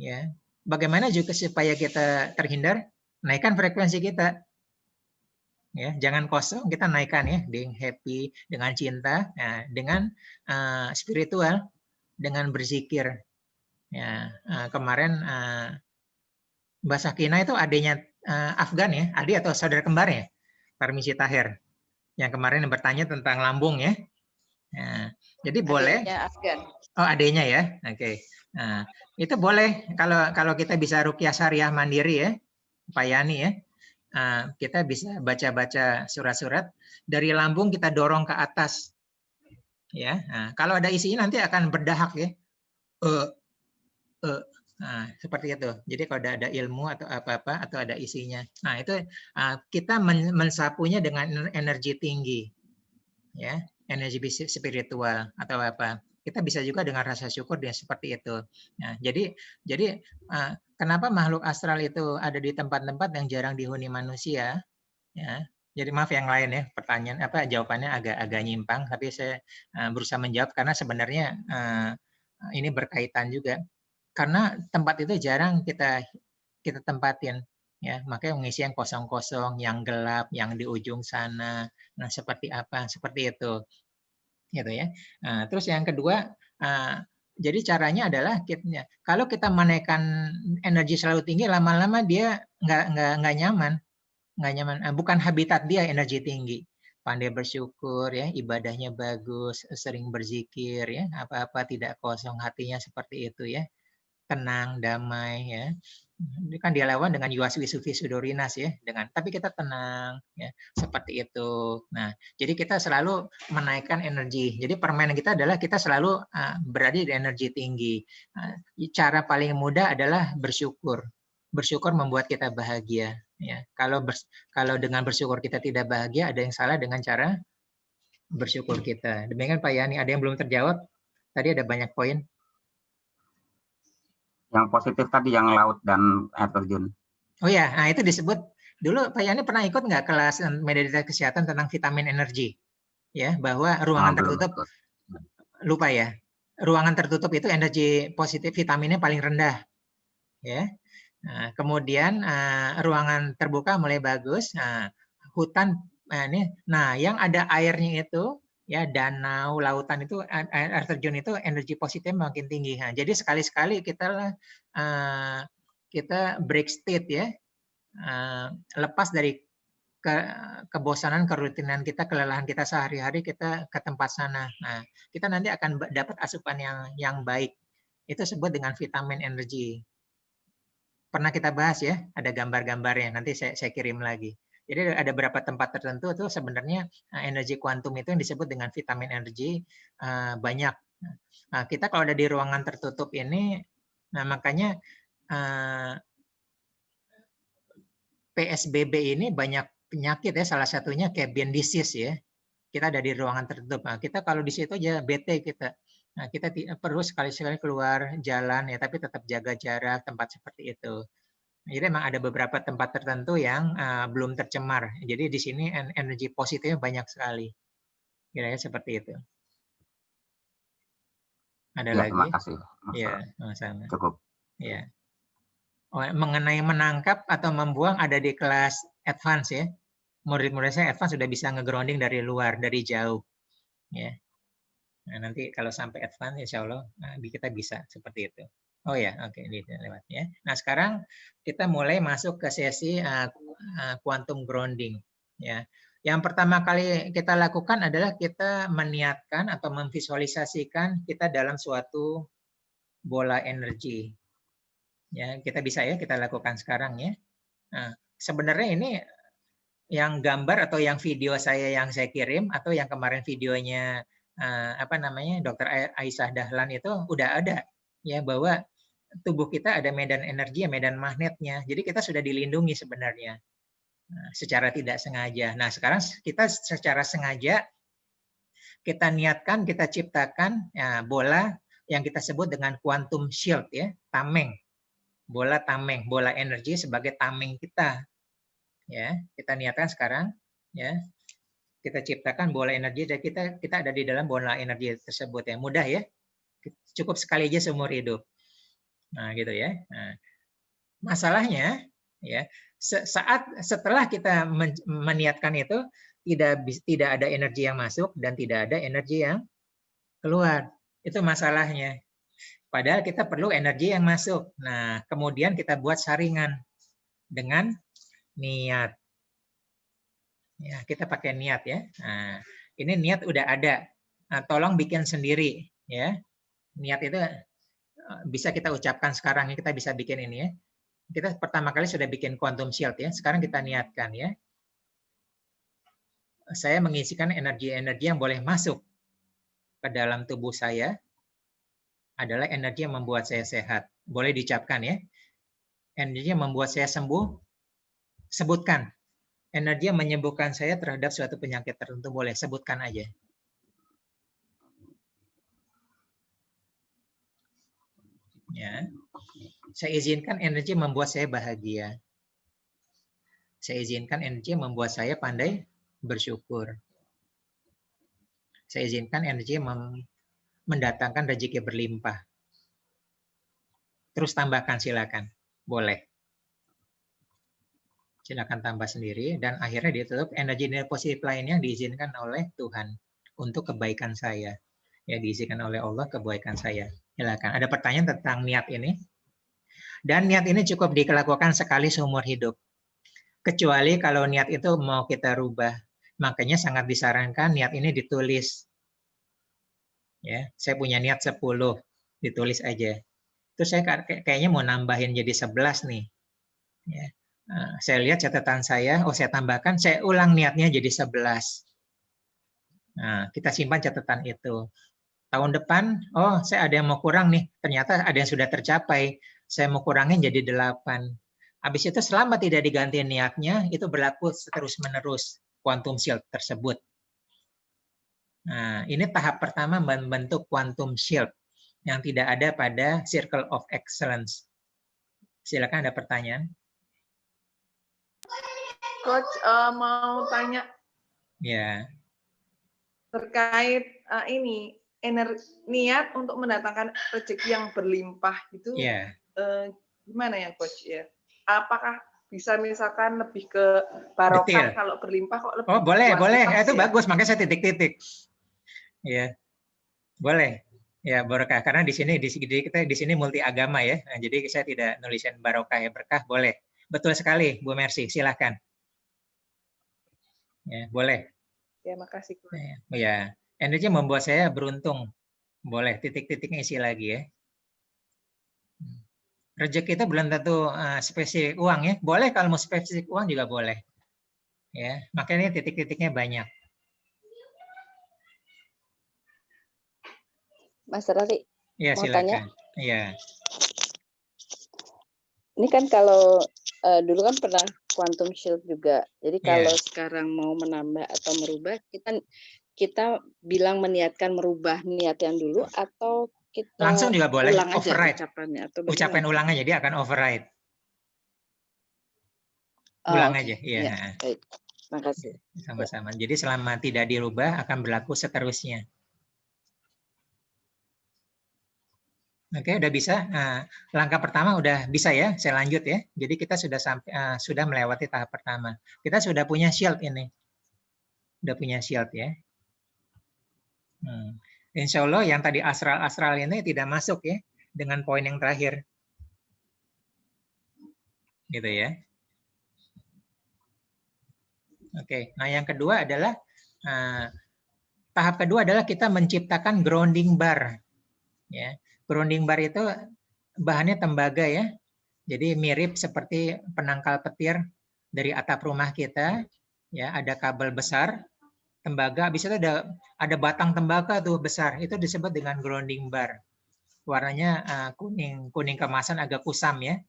Ya, bagaimana juga supaya kita terhindar? Naikkan frekuensi kita. Ya, jangan kosong, kita naikkan ya, dengan happy, dengan cinta, dengan spiritual, dengan berzikir. Ya, kemarin Mbak Sakina itu adiknya Afgan ya, adik atau saudara kembar ya, Parmisi Tahir, yang kemarin bertanya tentang lambung ya. Nah, jadi boleh. Adiknya Afgan. Oh, adiknya ya, oke. Nah, itu boleh kalau kita bisa ruqyah syariah mandiri ya, Pak Yani ya. Kita bisa baca-baca surat-surat dari lambung, kita dorong ke atas ya. Nah, kalau ada isinya nanti akan berdahak ya, seperti itu. Jadi kalau ada ilmu atau apa-apa atau ada isinya, nah itu kita mensapunya dengan energi tinggi ya, energi spiritual atau apa. Kita bisa juga dengan rasa syukur dengan seperti itu. Nah, jadi kenapa makhluk astral itu ada di tempat-tempat yang jarang dihuni manusia? Ya, jadi maaf yang lain ya, jawabannya agak nyimpang, tapi saya berusaha menjawab karena sebenarnya ini berkaitan juga. Karena tempat itu jarang kita tempatin. Ya, makanya mengisi yang kosong-kosong, yang gelap, yang di ujung sana. Nah, seperti apa? Seperti itu. Gitu ya. Nah, terus yang kedua, jadi caranya adalah kalau kita menaikkan energi selalu tinggi, lama-lama dia nggak nyaman, bukan habitat dia energi tinggi. Pandai bersyukur ya, ibadahnya bagus, sering berzikir ya, apa-apa tidak kosong, hatinya seperti itu ya, tenang, damai ya. Ini kan dia lawan dengan yuaswisu visudorinas ya, tapi kita tenang ya, seperti itu. Nah, jadi kita selalu menaikkan energi. Jadi permainan kita adalah kita selalu berada di energi tinggi. Cara paling mudah adalah bersyukur. Bersyukur membuat kita bahagia ya. Kalau dengan bersyukur kita tidak bahagia, ada yang salah dengan cara bersyukur kita. Demikian Pak Yani, ada yang belum terjawab? Tadi ada banyak poin. Yang positif tadi yang laut dan air terjun. Oh ya, nah itu disebut dulu Pak Yani pernah ikut nggak kelas meditasi kesehatan tentang vitamin energi? Ya, bahwa ruangan tertutup, lupa ya, ruangan tertutup itu energi positif vitaminnya paling rendah. Ya, nah, kemudian ruangan terbuka mulai bagus. Nah, hutan, yang ada airnya itu. Ya, danau, lautan itu, air terjun itu energi positif makin tinggi. Nah, jadi sekali-sekali kita break state ya, lepas dari kebosanan, kerutinan kita, kelelahan kita sehari-hari, kita ke tempat sana. Nah, kita nanti akan dapat asupan yang baik. Itu disebut dengan vitamin energi. Pernah kita bahas ya, ada gambar-gambarnya. Nanti saya kirim lagi. Jadi ada beberapa tempat tertentu itu sebenarnya energi kuantum itu yang disebut dengan vitamin energi banyak. Nah, kita kalau ada di ruangan tertutup ini, nah makanya PSBB ini banyak penyakit ya, salah satunya cabin disease ya. Kita ada di ruangan tertutup. Nah, kita kalau di situ aja bete kita. Nah, kita perlu sekali-sekali keluar jalan ya, tapi tetap jaga jarak, tempat seperti itu. Jadi memang ada beberapa tempat tertentu yang belum tercemar. Jadi di sini energi positifnya banyak sekali. Kira-kira seperti itu. Ada lagi? Terima kasih. Ya, sama. Cukup. Ya. Mengenai menangkap atau membuang ada di kelas advance ya. Murid-murid saya advance sudah bisa nge-grounding dari luar, dari jauh. Ya. Nah, nanti kalau sampai advance, insya Allah kita bisa seperti itu. Oh ya, oke, ini lewat ya. Nah, sekarang kita mulai masuk ke sesi quantum grounding. Ya, yang pertama kali kita lakukan adalah kita meniatkan atau memvisualisasikan kita dalam suatu bola energi. Ya, kita bisa ya kita lakukan sekarang ya. Nah, sebenarnya ini yang gambar atau yang video yang saya kirim atau yang kemarin videonya Dr. Aisyah Dahlan itu udah ada ya, bahwa tubuh kita ada medan energi, medan magnetnya. Jadi kita sudah dilindungi sebenarnya secara tidak sengaja. Nah, sekarang kita secara sengaja kita niatkan, kita ciptakan bola yang kita sebut dengan quantum shield ya, tameng. Bola tameng, bola energi sebagai tameng kita. Ya, kita niatkan sekarang ya. Kita ciptakan bola energi dan kita ada di dalam bola energi tersebut ya. Mudah ya. Cukup sekali aja seumur hidup. Nah, gitu ya. Nah, masalahnya ya, setelah kita meniatkan itu tidak ada energi yang masuk dan tidak ada energi yang keluar. Itu masalahnya. Padahal kita perlu energi yang masuk. Nah, kemudian kita buat saringan dengan niat. Ya, kita pakai niat ya. Nah, ini niat udah ada. Nah, tolong bikin sendiri ya. Niat itu bisa kita ucapkan sekarang ya, kita bisa bikin ini ya. Kita pertama kali sudah bikin quantum shield ya. Sekarang kita niatkan ya. Saya mengisikan energi-energi yang boleh masuk ke dalam tubuh saya adalah energi yang membuat saya sehat. Boleh diucapkan ya. Energi yang membuat saya sembuh, sebutkan. Energi yang menyembuhkan saya terhadap suatu penyakit tertentu, boleh sebutkan aja. Ya. Saya izinkan energi membuat saya bahagia. Saya izinkan energi membuat saya pandai bersyukur. Saya izinkan energi mendatangkan rezeki berlimpah. Terus tambahkan silakan. Boleh. Silakan tambah sendiri dan akhirnya ditutup energi positif lainnya diizinkan oleh Tuhan untuk kebaikan saya. Ya, diizinkan oleh Allah kebaikan saya. Silakan. Ada pertanyaan tentang niat ini? Dan niat ini cukup dilakukan sekali seumur hidup. Kecuali kalau niat itu mau kita rubah. Makanya sangat disarankan niat ini ditulis. Ya, saya punya niat 10, ditulis aja. Terus saya kayaknya mau nambahin jadi 11 nih. Ya. Saya lihat catatan saya, saya tambahkan, saya ulang niatnya jadi 11. Nah, kita simpan catatan itu. Tahun depan, saya ada yang mau kurang nih, ternyata ada yang sudah tercapai. Saya mau kurangin jadi 8. Habis itu selama tidak diganti niatnya, itu berlaku terus-menerus quantum shield tersebut. Nah, ini tahap pertama membentuk quantum shield yang tidak ada pada Circle of Excellence. Silakan, ada pertanyaan. Coach, mau tanya ya terkait ini niat untuk mendatangkan rezeki yang berlimpah itu gimana ya Coach ya? Apakah bisa misalkan lebih ke barokah? Kalau berlimpah kok lebih boleh itu ya? Bagus, makanya saya titik-titik ya, boleh ya, barokah karena di sini kita di sini multi agama ya. Nah, jadi saya tidak nulisin barokah ya, berkah boleh. Betul sekali Bu Mercy, silahkan. Ya, boleh. Ya, makasih. Ya, energi membuat saya beruntung. Boleh, titik-titiknya isi lagi ya. Rezeki itu belum tentu spesifik uang ya. Boleh kalau mau spesifik uang juga boleh. Ya, makanya titik-titiknya banyak. Mas Rari, ya, mau silakan. tanya? Ya. Ini kan kalau dulu kan pernah quantum shield juga. Jadi kalau sekarang mau menambah atau merubah, kita bilang meniatkan merubah niat yang dulu atau kita langsung juga boleh ulang override aja ucapannya atau ucapan ulangnya, jadi akan override. Ulang aja. Iya. Baik. Makasih. Sama-sama. Jadi selama tidak dirubah akan berlaku seterusnya. Oke, udah bisa. Langkah pertama udah bisa ya. Saya lanjut ya. Jadi kita sudah sudah melewati tahap pertama. Kita sudah punya shield ini. Udah punya shield ya. Insya Allah yang tadi asral ini tidak masuk ya dengan poin yang terakhir. Gitu ya. Oke, nah yang kedua adalah tahap kedua adalah kita menciptakan grounding bar. Ya, grounding bar itu bahannya tembaga ya. Jadi mirip seperti penangkal petir dari atap rumah kita. Ya, ada kabel besar, tembaga. Habis itu ada batang tembaga tuh besar. Itu disebut dengan grounding bar. Warnanya kuning kemasan agak kusam ya.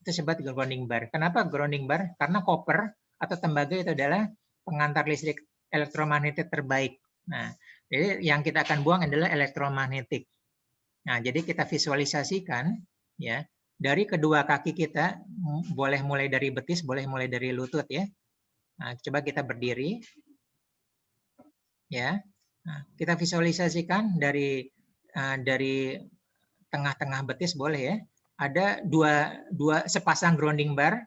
Itu disebut grounding bar. Kenapa grounding bar? Karena koper atau tembaga itu adalah pengantar listrik elektromagnetik terbaik. Nah, jadi yang kita akan buang adalah elektromagnetik. Nah, jadi kita visualisasikan ya, dari kedua kaki kita, boleh mulai dari betis, boleh mulai dari lutut ya. Nah, coba kita berdiri. Ya. Nah, kita visualisasikan dari tengah-tengah betis boleh ya. Ada dua sepasang grounding bar.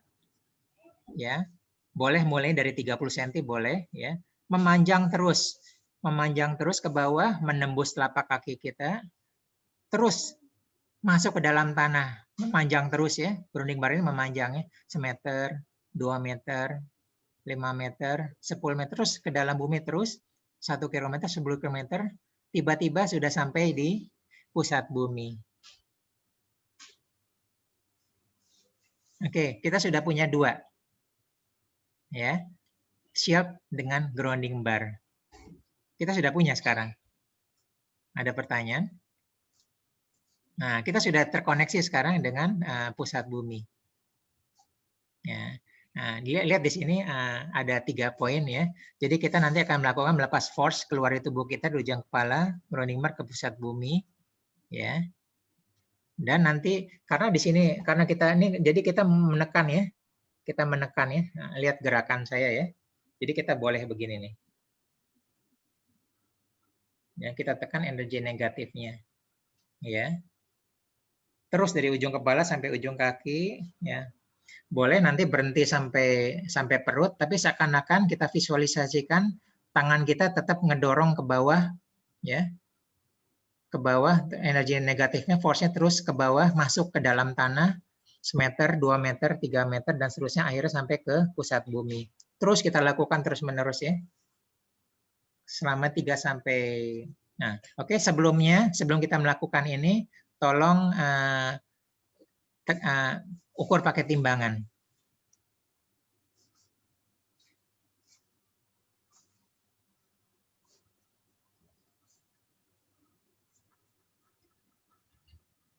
Ya. Boleh mulai dari 30 cm boleh ya. Memanjang terus ke bawah, menembus telapak kaki kita. Terus masuk ke dalam tanah, memanjang terus ya. Grounding bar ini memanjangnya semeter, 2 meter, 5 meter, 10 meter, terus ke dalam bumi terus, 1 km, 10 km, tiba-tiba sudah sampai di pusat bumi. Oke, kita sudah punya 2. Ya, shield dengan grounding bar. Kita sudah punya sekarang. Ada pertanyaan? Nah, kita sudah terkoneksi sekarang dengan pusat bumi. Ya. Nah, lihat di sini ada 3 poin ya. Jadi kita nanti akan melepas force keluar dari tubuh kita dari ujung kepala, grounding bar ke pusat bumi, ya. Dan nanti karena di sini karena kita ini jadi kita menekan ya. Kita menekan ya. Nah, lihat gerakan saya ya. Jadi kita boleh begini nih. Ya, kita tekan energi negatifnya. Ya. Terus dari ujung kepala sampai ujung kaki ya. Boleh nanti berhenti sampai perut, tapi seakan-akan kita visualisasikan tangan kita tetap ngedorong ke bawah ya. Ke bawah, energi negatifnya force-nya terus ke bawah masuk ke dalam tanah semeter, 2 meter, 3 meter dan seterusnya akhirnya sampai ke pusat bumi. Terus kita lakukan terus-menerus ya. Selama 3 sampai Nah, oke, sebelum kita melakukan ini tolong ukur pakai timbangan.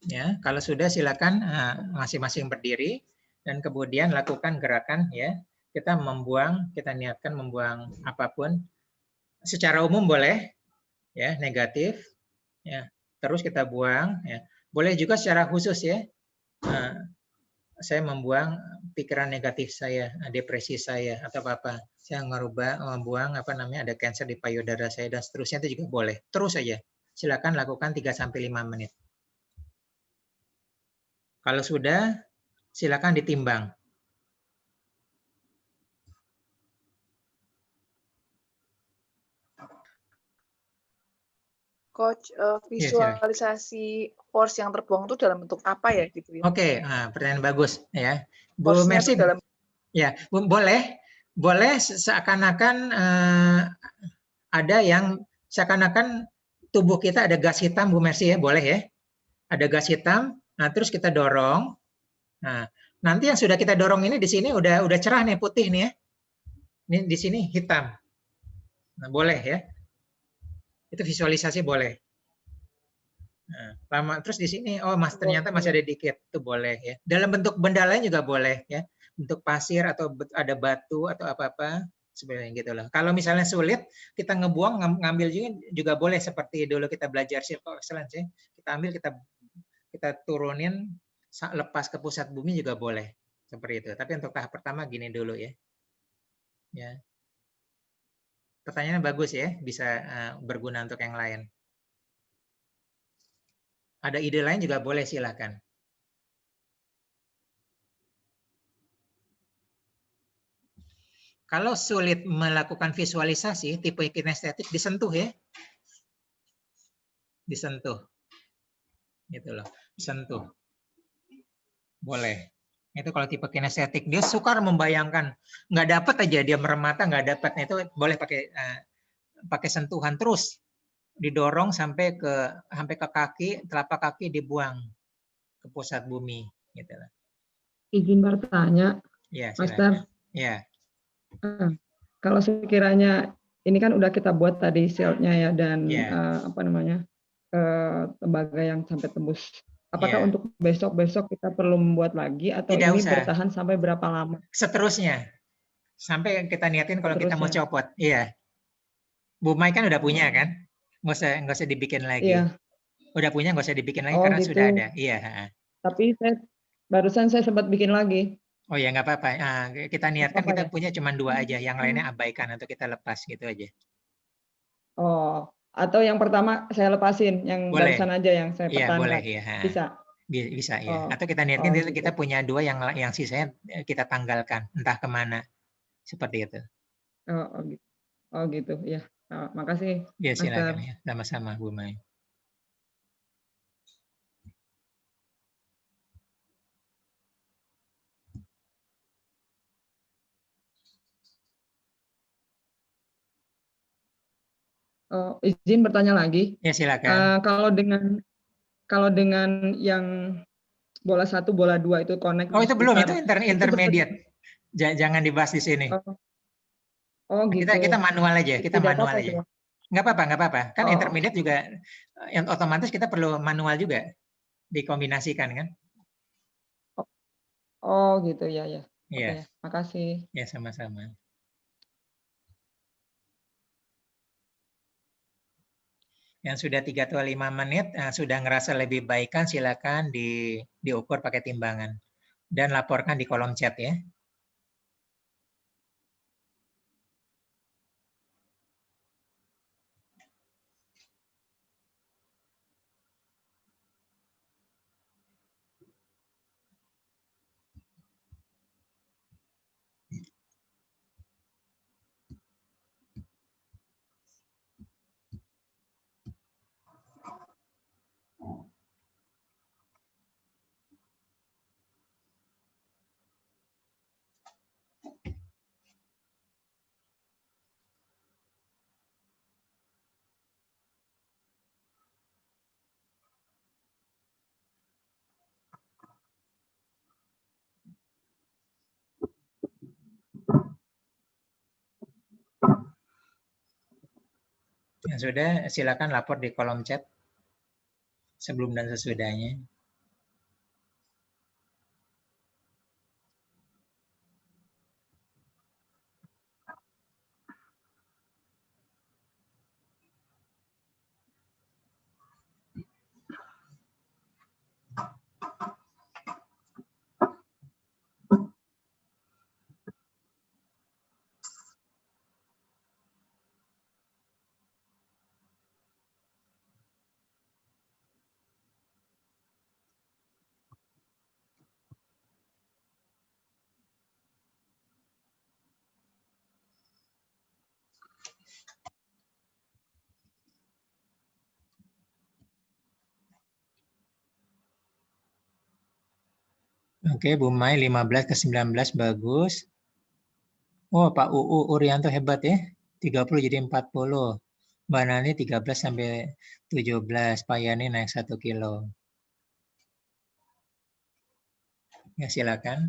Ya, kalau sudah silakan masing-masing berdiri dan kemudian lakukan gerakan ya. Kita niatkan membuang apapun. Secara umum boleh ya, negatif ya. Terus kita buang ya. Boleh juga secara khusus ya. Saya membuang pikiran negatif saya, depresi saya atau apa. Saya membuang ada kanker di payudara saya dan seterusnya itu juga boleh. Terus saja. Silakan lakukan 3 sampai 5 menit. Kalau sudah, silakan ditimbang. Coach, visualisasi force yang terbuang itu dalam bentuk apa ya gitu ya? Oke, pertanyaan bagus ya. Bu Mercy, dalam... ya, boleh seakan-akan ada yang seakan-akan tubuh kita ada gas hitam, Bu Mercy ya, boleh ya. Ada gas hitam, nah terus kita dorong. Nah, nanti yang sudah kita dorong ini di sini udah cerah nih, putih nih ya. Ini di sini hitam. Nah, boleh ya. Itu visualisasi boleh. Nah, terus di sini ternyata masih ada dikit, itu boleh ya. Dalam bentuk benda lain juga boleh ya. Bentuk pasir atau ada batu atau apa-apa sebenarnya gitu loh. Kalau misalnya sulit, kita ngambil juga boleh seperti dulu kita belajar circle excellence ya. Kita ambil kita turunin lepas ke pusat bumi juga boleh. Seperti itu. Tapi untuk tahap pertama gini dulu ya. Ya. Pertanyaannya bagus ya, bisa berguna untuk yang lain. Ada ide lain juga boleh, silakan. Kalau sulit melakukan visualisasi, tipe kinestetik disentuh ya. disentuh. Gitu loh, disentuh. Boleh. Itu kalau tipe kinestetik, dia suka membayangkan, nggak dapat aja dia merem mata, nggak dapat. Nah, itu boleh pakai sentuhan terus, didorong sampai ke kaki, telapak kaki dibuang ke pusat bumi. Gitu lah. Izin bertanya, Ya, Master. Ya. Kalau sekiranya ini kan udah kita buat tadi shieldnya ya dan apa namanya tembaga yang sampai tembus. Apakah untuk besok kita perlu membuat lagi atau tidak ini usah. bertahan sampai berapa lama? Seterusnya, sampai kita niatin kalau kita mau copot. Iya. Bu Mai kan udah punya kan? Nggak usah dibikin lagi. Iya. Udah punya nggak usah dibikin lagi karena gitu. Sudah ada. Iya. Tapi barusan saya sempat bikin lagi. Oh ya nggak apa-apa. Kita niatkan kita punya cuma 2 aja, yang lainnya abaikan atau kita lepas gitu aja. Oh, atau yang pertama saya lepasin, yang boleh. Barusan aja yang saya pertahankan. Boleh ya. Bisa ya. Atau kita niatkan gitu. Kita punya 2 yang sisanya kita tanggalkan, entah kemana. Seperti itu. Oh gitu ya. Makasih. Ya silakan ya. Sama-sama Bu Mai. Izin bertanya lagi. Ya silakan. Kalau dengan yang bola 1, bola 2 itu connect. Oh itu belum, itu intermediate. Jangan dibahas di sini. Oh gitu. Kita manual aja, aja. Nggak apa-apa. Kan intermediate juga yang otomatis kita perlu manual juga dikombinasikan kan? Oh gitu ya. Iya. Oke, makasih. Ya sama-sama. Yang sudah 3 atau 5 menit sudah ngerasa lebih baik kan, silakan diukur pakai timbangan dan laporkan di kolom chat ya. Yang sudah, silakan lapor di kolom chat sebelum dan sesudahnya. Oke, Bu Mai 15 ke 19 bagus. Oh, Pak Urianto hebat ya. 30 jadi 40. Mbak Nani 13 sampai 17. Pak Yani naik 1 kilo. Ya, silakan.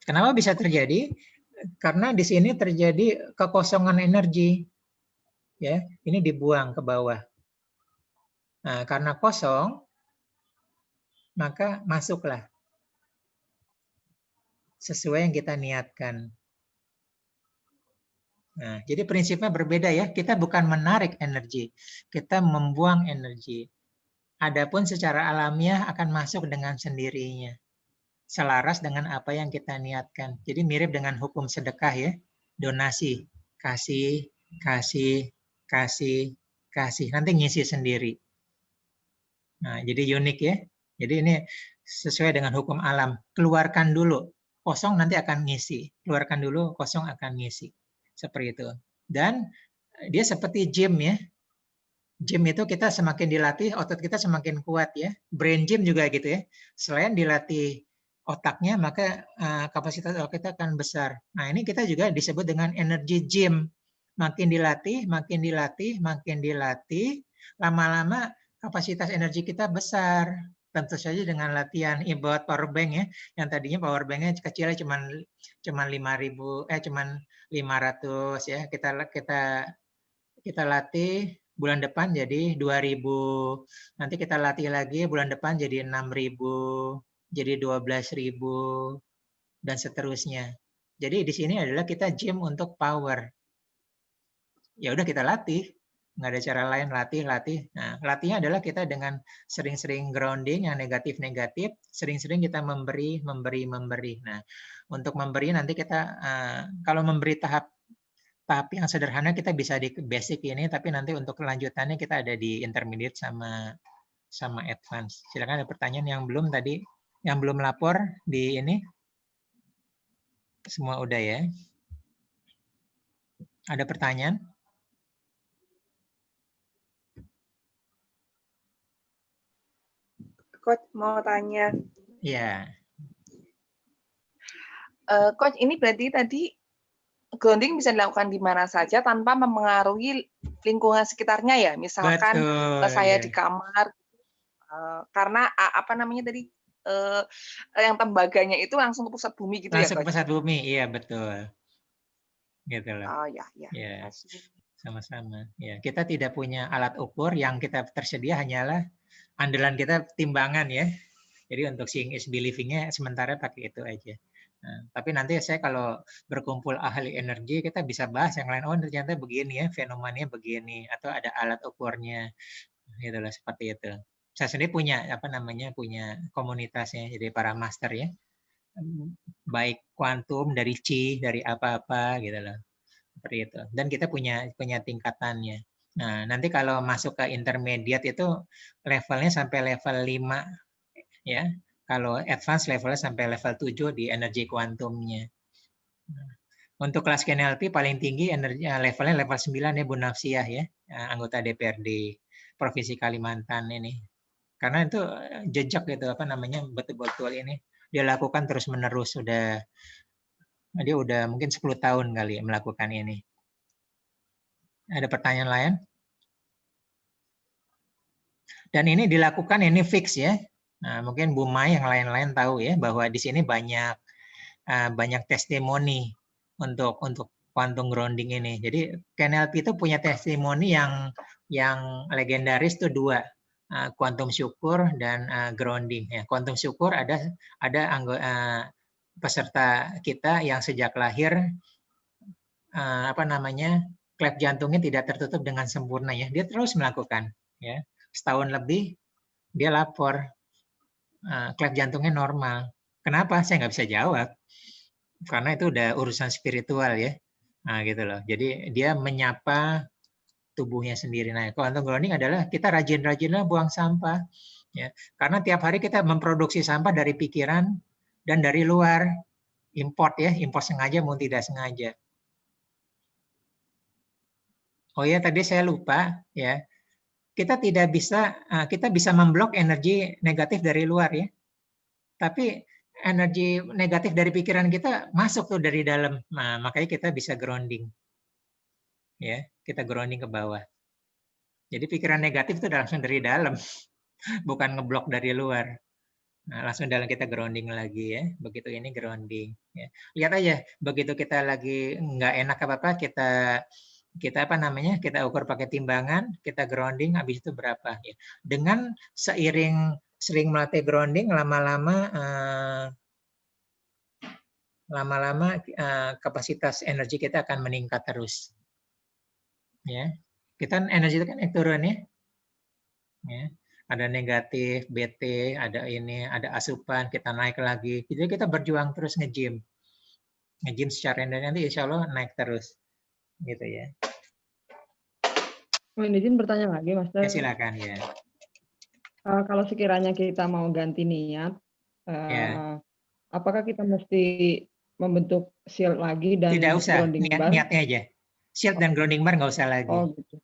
Kenapa bisa terjadi? Karena di sini terjadi kekosongan energi. Ya, ini dibuang ke bawah. Nah, karena kosong, maka masuklah sesuai yang kita niatkan. Nah, jadi prinsipnya berbeda ya. Kita bukan menarik energi, kita membuang energi. Adapun secara alamiah akan masuk dengan sendirinya. Selaras dengan apa yang kita niatkan. Jadi mirip dengan hukum sedekah ya. Donasi, kasih, kasih, kasih, kasih. Nanti ngisi sendiri. Nah, jadi unik ya. Jadi ini sesuai dengan hukum alam. Keluarkan dulu, kosong nanti akan ngisi. Keluarkan dulu, kosong akan ngisi. Seperti itu. Dan dia seperti gym ya. Gym itu kita semakin dilatih, otot kita semakin kuat ya. Brain gym juga gitu ya. Selain dilatih otaknya, maka kapasitas otak kita akan besar. Nah ini kita juga disebut dengan energy gym. Makin dilatih, makin dilatih, makin dilatih, lama-lama kapasitas energi kita besar. Tentu saja dengan latihan buat power bank ya. Yang tadinya power banknya kecilnya cuman 500 ya. Kita latih bulan depan jadi 2000. Nanti kita latih lagi bulan depan jadi 6000, jadi 12.000 dan seterusnya. Jadi di sini adalah kita gym untuk power. Ya udah kita latih, nggak ada cara lain, latih. Nah, latihnya adalah kita dengan sering-sering grounding yang negatif-negatif, sering-sering kita memberi. Nah, untuk memberi nanti kita kalau memberi tahap yang sederhana kita bisa di basic ini, tapi nanti untuk kelanjutannya kita ada di intermediate sama advance. Silakan ada pertanyaan yang belum tadi, yang belum lapor di ini. Semua udah ya. Ada pertanyaan? Coach mau tanya. Iya. Coach, ini berarti tadi grounding bisa dilakukan di mana saja tanpa mempengaruhi lingkungan sekitarnya ya. Misalkan saya di kamar, karena apa namanya tadi yang tembaganya itu langsung ke pusat bumi gitu langsung ya. Langsung ke pusat bumi, iya betul. Gitu loh. Oh ya. Sama-sama. Ya, kita tidak punya alat ukur, yang kita tersedia hanyalah andalan kita timbangan ya. Jadi untuk seeing is believing-nya sementara pakai itu aja. Nah, tapi nanti saya kalau berkumpul ahli energi kita bisa bahas yang lain. Oh ternyata begini ya, fenomenanya begini, atau ada alat ukurnya, gitulah seperti itu. Saya sendiri punya punya komunitasnya, jadi para master ya, baik kuantum dari Qi, dari apa-apa gitu loh, seperti itu. Dan kita punya tingkatannya. Nah nanti kalau masuk ke intermediate itu levelnya sampai level 5 ya. Kalau advance levelnya sampai level 7 di energi kuantumnya. Untuk kelas KNLP paling tinggi energi levelnya level 9 ya Bu Nafsiah ya, anggota DPRD Provinsi Kalimantan ini. Karena itu jejak gitu betul-betul ini dia lakukan terus-menerus, dia udah mungkin 10 tahun kali melakukan ini. Ada pertanyaan lain? Dan ini dilakukan ini fix ya. Nah, mungkin Bu Mai yang lain-lain tahu ya bahwa di sini banyak testimoni untuk quantum grounding ini. Jadi KNLP itu punya testimoni yang legendaris tuh 2, quantum syukur dan grounding. Ya, quantum syukur ada peserta kita yang sejak lahir klep jantungnya tidak tertutup dengan sempurna ya. Dia terus melakukan ya. Setahun lebih dia lapor klep jantungnya normal. Kenapa? Saya nggak bisa jawab. Karena itu udah urusan spiritual ya. Nah, gitu loh. Jadi dia menyapa tubuhnya sendiri. Nah, quantum grounding adalah kita rajin-rajinlah buang sampah ya. Karena tiap hari kita memproduksi sampah dari pikiran dan dari luar. Import ya, import sengaja maupun tidak sengaja. Oh ya, tadi saya lupa ya. Kita bisa memblok energi negatif dari luar ya. Tapi energi negatif dari pikiran kita masuk tuh dari dalam. Nah, makanya kita bisa grounding. Ya, kita grounding ke bawah. Jadi pikiran negatif itu langsung dari dalam, bukan ngeblok dari luar. Nah, langsung dalam kita grounding lagi ya. Begitu ini grounding. Ya. Lihat aja, begitu kita lagi nggak enak apa-apa, kita kita ukur pakai timbangan, kita grounding, habis itu berapa ya. Dengan sering melatih grounding, lama-lama kapasitas energi kita akan meningkat terus. Ya. Kita energi itu kan naik turun ya. Ya. Ada negatif, BT, ada ini, ada asupan, kita naik lagi. Jadi kita berjuang terus nge-gym. Nge-gym secara nanti insya Allah naik terus. Gitu ya. Izin bertanya lagi, Master. Ya, silakan ya. Kalau sekiranya kita mau ganti niat, apakah kita mesti membentuk shield lagi dan tidak usah, grounding bar? niatnya aja. Shield dan grounding bar nggak usah lagi. Oh gitu.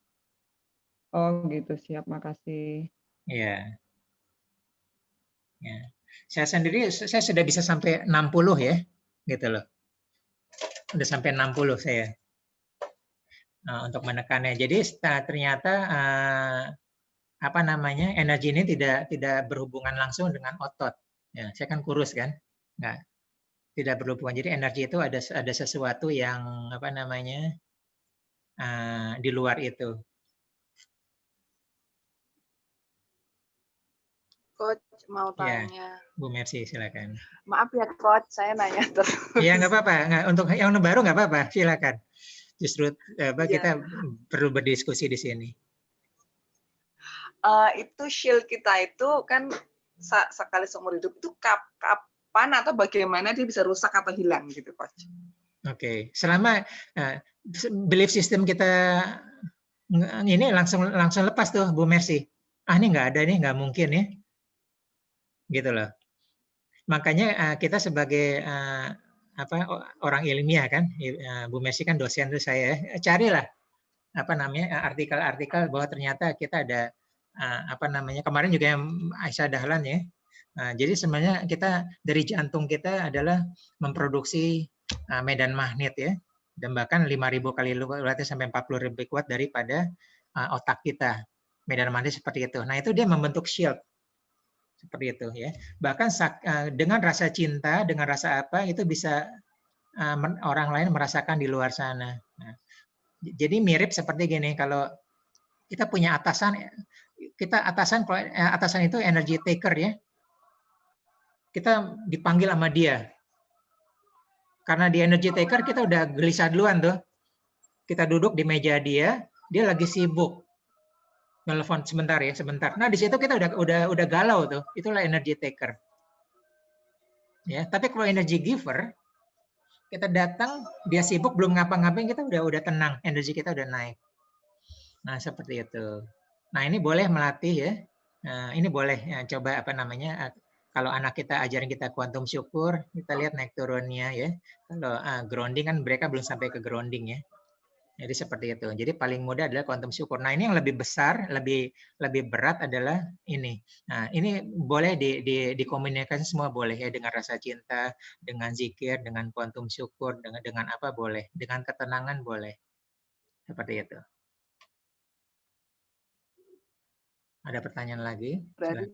Oh gitu, siap, makasih. Ya. Ya. Saya sendiri saya sudah bisa sampai 60 ya, gitu loh. Udah sampai 60 saya. Nah, untuk menekannya. Jadi ternyata apa namanya, energi ini tidak berhubungan langsung dengan otot. Ya, saya kan kurus kan, nggak, tidak berhubungan. Jadi energi itu ada sesuatu yang apa namanya di luar itu. Coach mau tanya. Ya, Bu Mercy silakan. Maaf ya Coach, saya nanya terus. Iya nggak apa-apa. Untuk yang baru nggak apa-apa, silakan. Justru kita perlu berdiskusi di sini. Itu shield kita itu kan sekali seumur hidup itu kapan atau bagaimana dia bisa rusak atau hilang gitu, Coach? Oke, selama belief system kita ini langsung lepas tuh, Bu Mercy. Ini nggak ada nih, nggak mungkin ya, gitu loh. Makanya kita sebagai orang ilmiah kan, Bu Mercy kan dosen tuh saya, carilah apa namanya artikel-artikel bahwa ternyata kita ada apa namanya, kemarin juga yang Aisyah Dahlan ya. Jadi sebenarnya kita dari jantung kita adalah memproduksi medan magnet ya, dan bahkan 5.000 kali lipat sampai 40.000 kuat daripada otak kita, medan magnet seperti itu. Nah itu dia membentuk shield seperti itu ya. Bahkan dengan rasa cinta, dengan rasa apa itu bisa orang lain merasakan di luar sana. Nah, jadi mirip seperti gini, kalau kita punya atasan, atasan itu energy taker ya. Kita dipanggil sama dia. Karena di energy taker kita udah gelisah duluan tuh. Kita duduk di meja dia lagi sibuk. Telepon sebentar ya, sebentar. Nah, di situ kita udah galau tuh. Itulah energy taker. Ya, tapi kalau energy giver, kita datang, dia sibuk belum ngapa-ngapain, kita udah tenang, energi kita udah naik. Nah, seperti itu. Nah, ini boleh melatih ya. Nah, ini boleh coba apa namanya, kalau anak kita ajarin kita kuantum syukur, kita lihat naik turunnya ya. Kalau grounding kan mereka belum sampai ke grounding ya. Jadi seperti itu. Jadi paling mudah adalah kuantum syukur. Nah, ini yang lebih besar, lebih berat adalah ini. Nah, ini boleh dikomunikasi semua boleh ya, dengan rasa cinta, dengan zikir, dengan kuantum syukur, dengan apa boleh, dengan ketenangan boleh. Seperti itu. Ada pertanyaan lagi? Berarti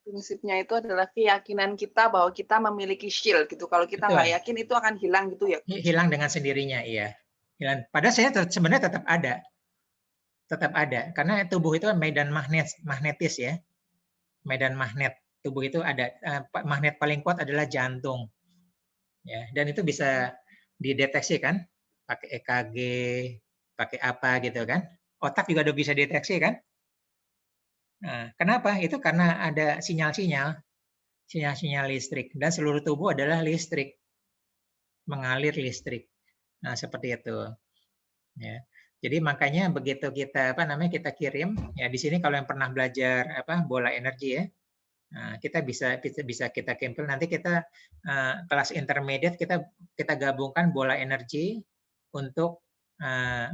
prinsipnya itu adalah keyakinan kita bahwa kita memiliki shield gitu. Kalau kita nggak yakin itu akan hilang gitu ya? Hilang dengan sendirinya, iya. Padahal saya sebenarnya tetap ada, karena tubuh itu medan magnetis ya, medan magnet. Tubuh itu ada, magnet paling kuat adalah jantung, ya. Dan itu bisa dideteksi kan, pakai EKG, pakai apa gitu kan. Otak juga udah bisa deteksi kan. Nah, kenapa? Itu karena ada sinyal-sinyal listrik, dan seluruh tubuh adalah listrik, mengalir listrik. Nah, seperti itu. Ya. Jadi makanya begitu kita kita kirim ya, di sini kalau yang pernah belajar bola energi ya. Nah, kita bisa kita kirim, nanti kita kelas intermediate kita gabungkan bola energi untuk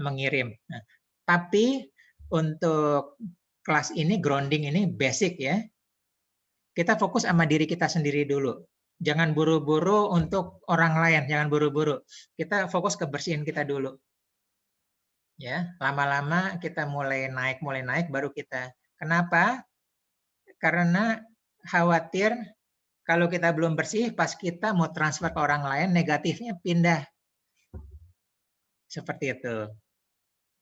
mengirim. Nah, tapi untuk kelas ini grounding ini basic ya. Kita fokus sama diri kita sendiri dulu. Jangan buru-buru untuk orang lain, jangan buru-buru. Kita fokus kebersihan kita dulu. Ya, lama-lama kita mulai naik baru kita. Kenapa? Karena khawatir kalau kita belum bersih, pas kita mau transfer ke orang lain, negatifnya pindah. Seperti itu.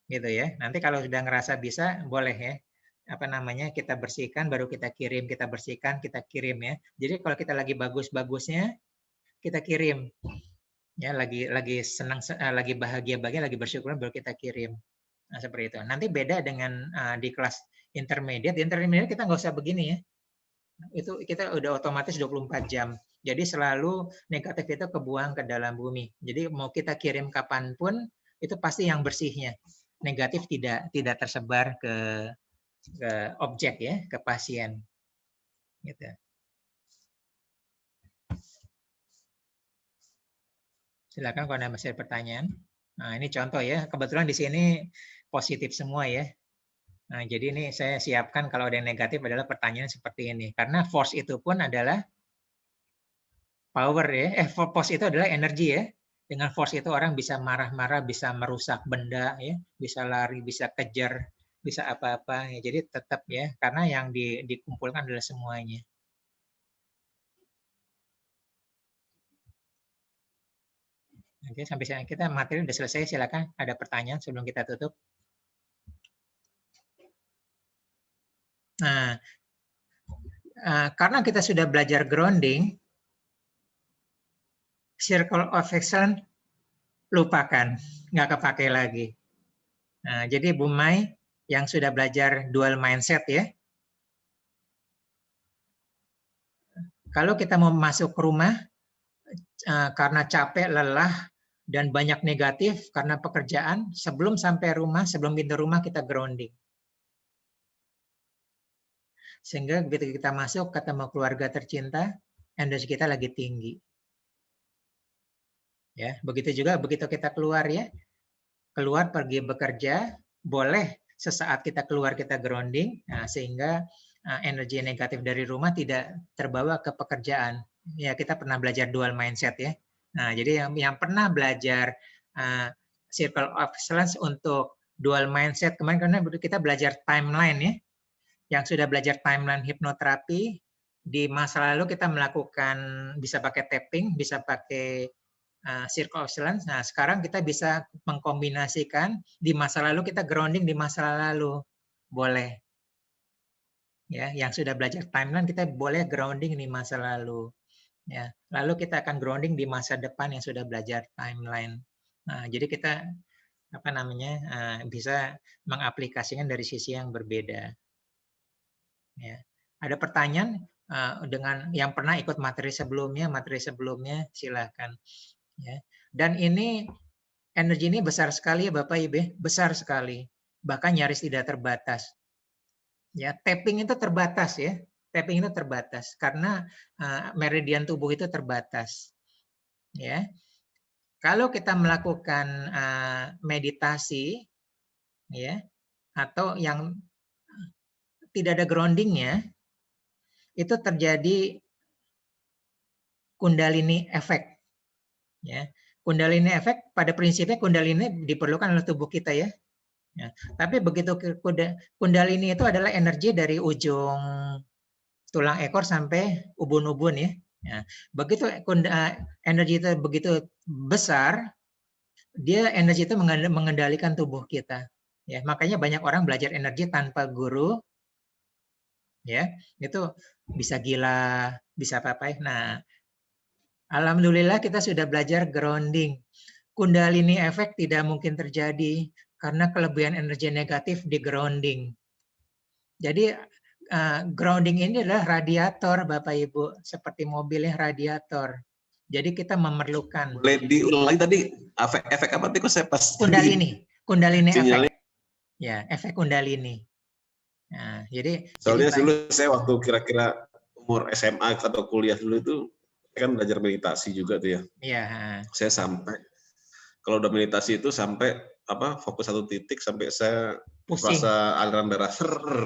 Gitu ya. Nanti kalau sudah ngerasa bisa, boleh ya. Kita bersihkan, baru kita kirim, kita bersihkan, kita kirim ya. Jadi kalau kita lagi bagus-bagusnya, kita kirim. Ya, lagi senang, lagi bahagia, lagi bersyukur, baru kita kirim. Nah, seperti itu. Nanti beda dengan di kelas intermediate. Di intermediate kita nggak usah begini ya. Itu kita udah otomatis 24 jam. Jadi selalu negatif itu kebuang ke dalam bumi. Jadi mau kita kirim kapanpun, itu pasti yang bersihnya. Negatif tidak tersebar ke objek ya, ke pasien. Gitu. Silakan kalau ada masih pertanyaan. Nah, ini contoh ya. Kebetulan di sini positif semua ya. Nah, jadi ini saya siapkan kalau ada yang negatif adalah pertanyaan seperti ini. Karena force itu pun adalah power ya. Force itu adalah energi ya. Dengan force itu orang bisa marah-marah, bisa merusak benda ya, bisa lari, bisa kejar, bisa apa-apa ya. Jadi tetap ya, karena yang dikumpulkan adalah semuanya. Oke, sampai sini kita materi sudah selesai. Silakan ada pertanyaan sebelum kita tutup. Nah, karena kita sudah belajar grounding, circle of excellence lupakan, nggak kepake lagi. Nah, jadi Bu Mai yang sudah belajar dual mindset ya, kalau kita mau masuk ke rumah karena capek, lelah, dan banyak negatif karena pekerjaan, sebelum sampai rumah, sebelum pintu rumah kita grounding. Sehingga begitu kita masuk, ketemu keluarga tercinta, energi kita lagi tinggi. Ya, begitu juga begitu kita keluar ya, keluar pergi bekerja, boleh sesaat kita keluar kita grounding, nah, sehingga energi negatif dari rumah tidak terbawa ke pekerjaan. Ya, kita pernah belajar dual mindset ya. Nah, jadi yang pernah belajar circle of excellence untuk dual mindset kemarin karena kita belajar timeline ya. Yang sudah belajar timeline hipnoterapi, di masa lalu kita melakukan bisa pakai tapping, bisa pakai circle of excellence. Nah, sekarang kita bisa mengkombinasikan di masa lalu kita grounding di masa lalu. Boleh. Ya, yang sudah belajar timeline kita boleh grounding di masa lalu. Ya, lalu kita akan grounding di masa depan yang sudah belajar timeline. Nah, jadi kita bisa mengaplikasikan dari sisi yang berbeda. Ya. Ada pertanyaan dengan yang pernah ikut materi sebelumnya silakan. Ya. Dan ini energi ini besar sekali ya Bapak Ibu, besar sekali, bahkan nyaris tidak terbatas. Ya, tapping itu terbatas ya, tapping itu terbatas karena meridian tubuh itu terbatas. Ya, kalau kita melakukan meditasi, ya, atau yang tidak ada groundingnya, itu terjadi kundalini efek. Ya, kundalini efek pada prinsipnya kundalini diperlukan oleh tubuh kita ya. Ya, tapi begitu kundalini itu adalah energi dari ujung tulang ekor sampai ubun-ubun ya. Ya, begitu energi itu begitu besar, dia energi itu mengendalikan tubuh kita. Ya, makanya banyak orang belajar energi tanpa guru, ya itu bisa gila, bisa apa-apa. Nah, alhamdulillah kita sudah belajar grounding. Kundalini efek tidak mungkin terjadi karena kelebihan energi negatif di grounding. Jadi grounding ini adalah radiator Bapak Ibu, seperti mobilnya radiator. Jadi kita memerlukan. Boleh diulang lagi tadi efek apa tadi kok saya pas Kundalini efek. Ya, efek kundalini. Nah, jadi soalnya dulu saya waktu kira-kira umur SMA atau kuliah dulu itu kan belajar meditasi juga tuh ya. Iya. Saya sampai kalau udah meditasi itu sampai fokus satu titik sampai saya merasa aliran darah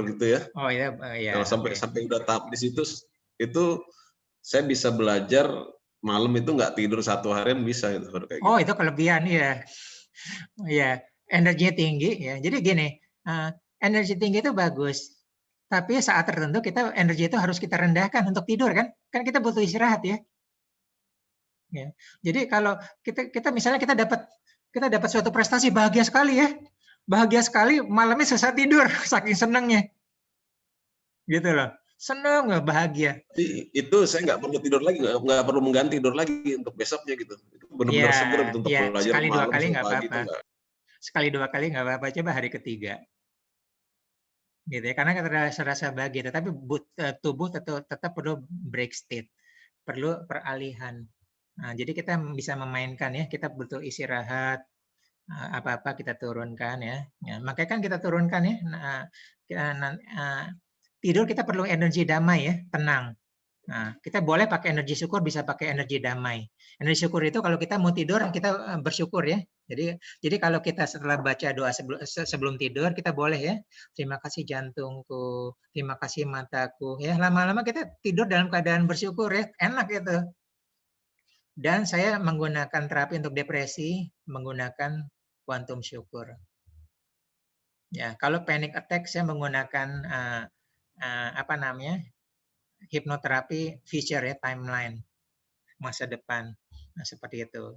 gitu ya. Oh iya, Kalau sampai udah tahap di situ itu saya bisa belajar malam itu nggak tidur satu harian bisa itu kayak gitu. Oh, itu kelebihan ya. Ya, energinya tinggi ya. Jadi gini, energi tinggi itu bagus. Tapi saat tertentu kita energi itu harus kita rendahkan untuk tidur kan? Kan kita butuh istirahat ya. Ya. Jadi kalau kita misalnya kita dapat suatu prestasi, bahagia sekali ya. Bahagia sekali, malamnya susah tidur saking senangnya. Gitu loh. Senang, bahagia. Itu saya nggak perlu tidur lagi, nggak perlu mengganti tidur lagi untuk besoknya gitu. Itu benar-benar seger untuk belajar sekali malam. Dua kali nggak apa-apa. Sekali dua kali nggak apa-apa. Coba hari ketiga. Gitu ya, karena kita serasa bahagia. Tapi tubuh tetap perlu break state. Perlu peralihan. Nah, jadi kita bisa memainkan ya, kita butuh istirahat, apa-apa kita turunkan ya. Makanya kan kita turunkan ya. Tidur kita perlu energi damai ya, tenang. Nah, kita boleh pakai energi syukur, bisa pakai energi damai. Energi syukur itu kalau kita mau tidur, kita bersyukur ya. Jadi kalau kita setelah baca doa sebelum tidur, kita boleh ya. Terima kasih jantungku, terima kasih mataku. Ya, lama-lama kita tidur dalam keadaan bersyukur ya, enak itu. Dan saya menggunakan terapi untuk depresi, menggunakan kuantum syukur. Ya, kalau panic attack saya menggunakan hipnoterapi future ya, timeline, masa depan. Nah, seperti itu.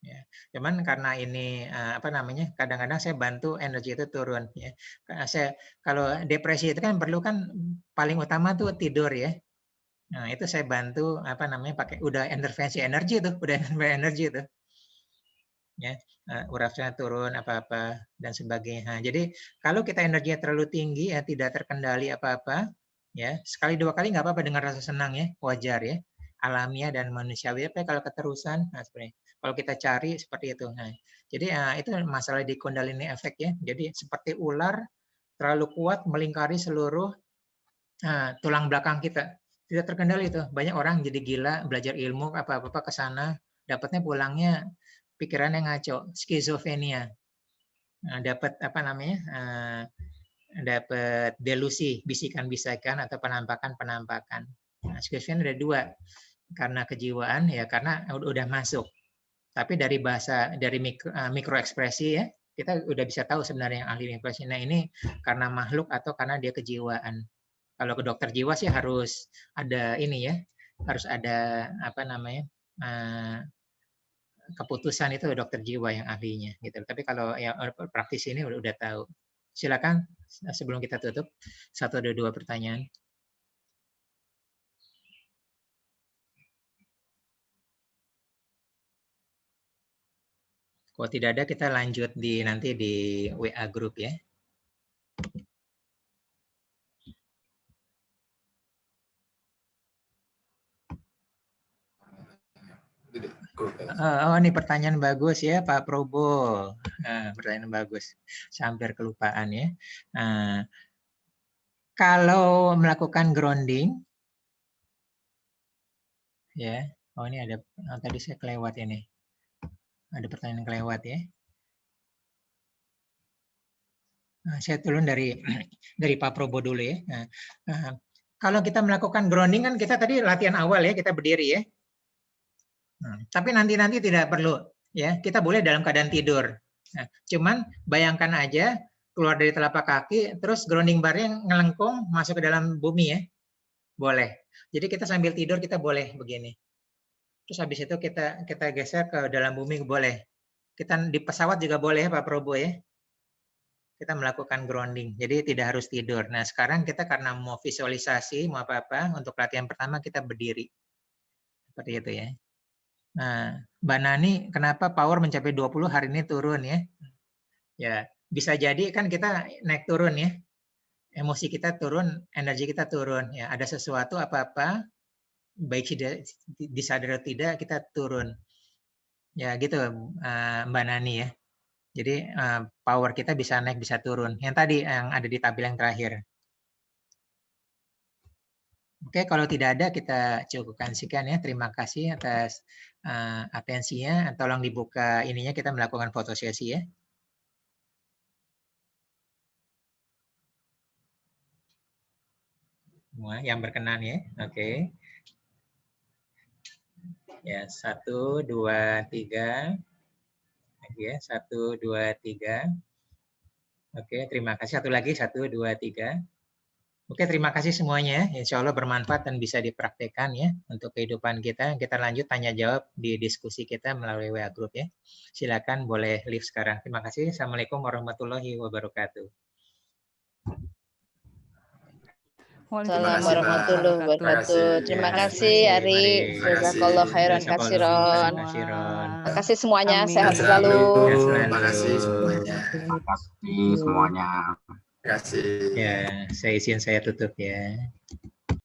Ya. Cuman karena ini kadang-kadang saya bantu energi itu turun ya. Kalau depresi itu kan perlu kan paling utama tuh tidur ya. Nah, itu saya bantu pakai udah intervensi energi tuh, Ya, urapnya turun apa-apa dan sebagainya. Nah, jadi kalau kita energinya terlalu tinggi ya, tidak terkendali apa-apa, ya sekali dua kali nggak apa-apa dengan rasa senang ya, wajar ya, alamiah dan manusiawi. Tapi kalau keterusan, nah sebenarnya kalau kita cari seperti itu. Nah, jadi itu masalah di Kundalini efek ya. Jadi seperti ular terlalu kuat melingkari seluruh tulang belakang kita, tidak terkendali itu. Banyak orang jadi gila belajar ilmu apa-apa ke sana, dapatnya pulangnya pikirannya ngaco, skizofrenia. Nah, dapat dapat delusi, bisikan-bisikan atau penampakan-penampakan. Nah, skizofrenia ada dua, karena kejiwaan ya karena udah masuk. Tapi dari bahasa dari mikro ekspresi ya, kita udah bisa tahu sebenarnya yang ahli mikroekspresi. Nah, ini karena makhluk atau karena dia kejiwaan. Kalau ke dokter jiwa sih harus ada ini ya, harus ada keputusan itu dokter jiwa yang ahlinya gitu. Tapi kalau ya praktisi ini udah tahu. Silakan sebelum kita tutup, satu atau dua pertanyaan. Kalau tidak ada kita lanjut nanti di WA group ya. Oh, ini pertanyaan bagus ya Pak Probo. Pertanyaan bagus. Hampir kelupaan ya. Kalau melakukan grounding, ya. Oh ini ada. Tadi saya kelewat ini. Ada pertanyaan kelewat ya. Saya turun dari Pak Probo dulu ya. Kalau kita melakukan grounding kan kita tadi latihan awal ya, kita berdiri ya. Tapi nanti tidak perlu ya, kita boleh dalam keadaan tidur. Nah, cuman bayangkan aja keluar dari telapak kaki, terus grounding barnya ngelengkung masuk ke dalam bumi ya, boleh. Jadi kita sambil tidur kita boleh begini. Terus habis itu kita geser ke dalam bumi boleh. Kita di pesawat juga boleh ya Pak Probo ya. Kita melakukan grounding, jadi tidak harus tidur. Nah sekarang kita karena mau visualisasi, mau apa-apa, untuk latihan pertama kita berdiri. Seperti itu ya. Nah, Mbak Nani, kenapa power mencapai 20 hari ini turun ya? Ya, bisa jadi kan kita naik turun ya. Emosi kita turun, energi kita turun ya. Ada sesuatu apa-apa, baik disadari atau tidak, kita turun. Ya gitu Mbak Nani ya. Jadi power kita bisa naik, bisa turun. Yang tadi yang ada di tabel yang terakhir. Oke, kalau tidak ada kita cukupkan sekian ya. Terima kasih atas atensinya. Tolong dibuka ininya, kita melakukan foto sesi ya. Semua yang berkenan ya. Oke. Ya, 1, 2, 3. Lagi ya, 1, 2, 3. Oke, terima kasih. Satu lagi, 1, 2, 3. Oke, terima kasih semuanya. Insya Allah bermanfaat dan bisa dipraktekkan ya untuk kehidupan kita. Kita lanjut tanya jawab di diskusi kita melalui WA Group ya. Silakan boleh live sekarang. Terima kasih. Assalamualaikum warahmatullahi wabarakatuh. Assalamualaikum warahmatullahi wabarakatuh. Terima kasih Ari. Jazakallah khairan katsiran. Terima kasih semuanya. Sehat selalu. Terima kasih semuanya. Terima kasih semuanya. Terima kasih. Ya, saya izin saya tutup ya.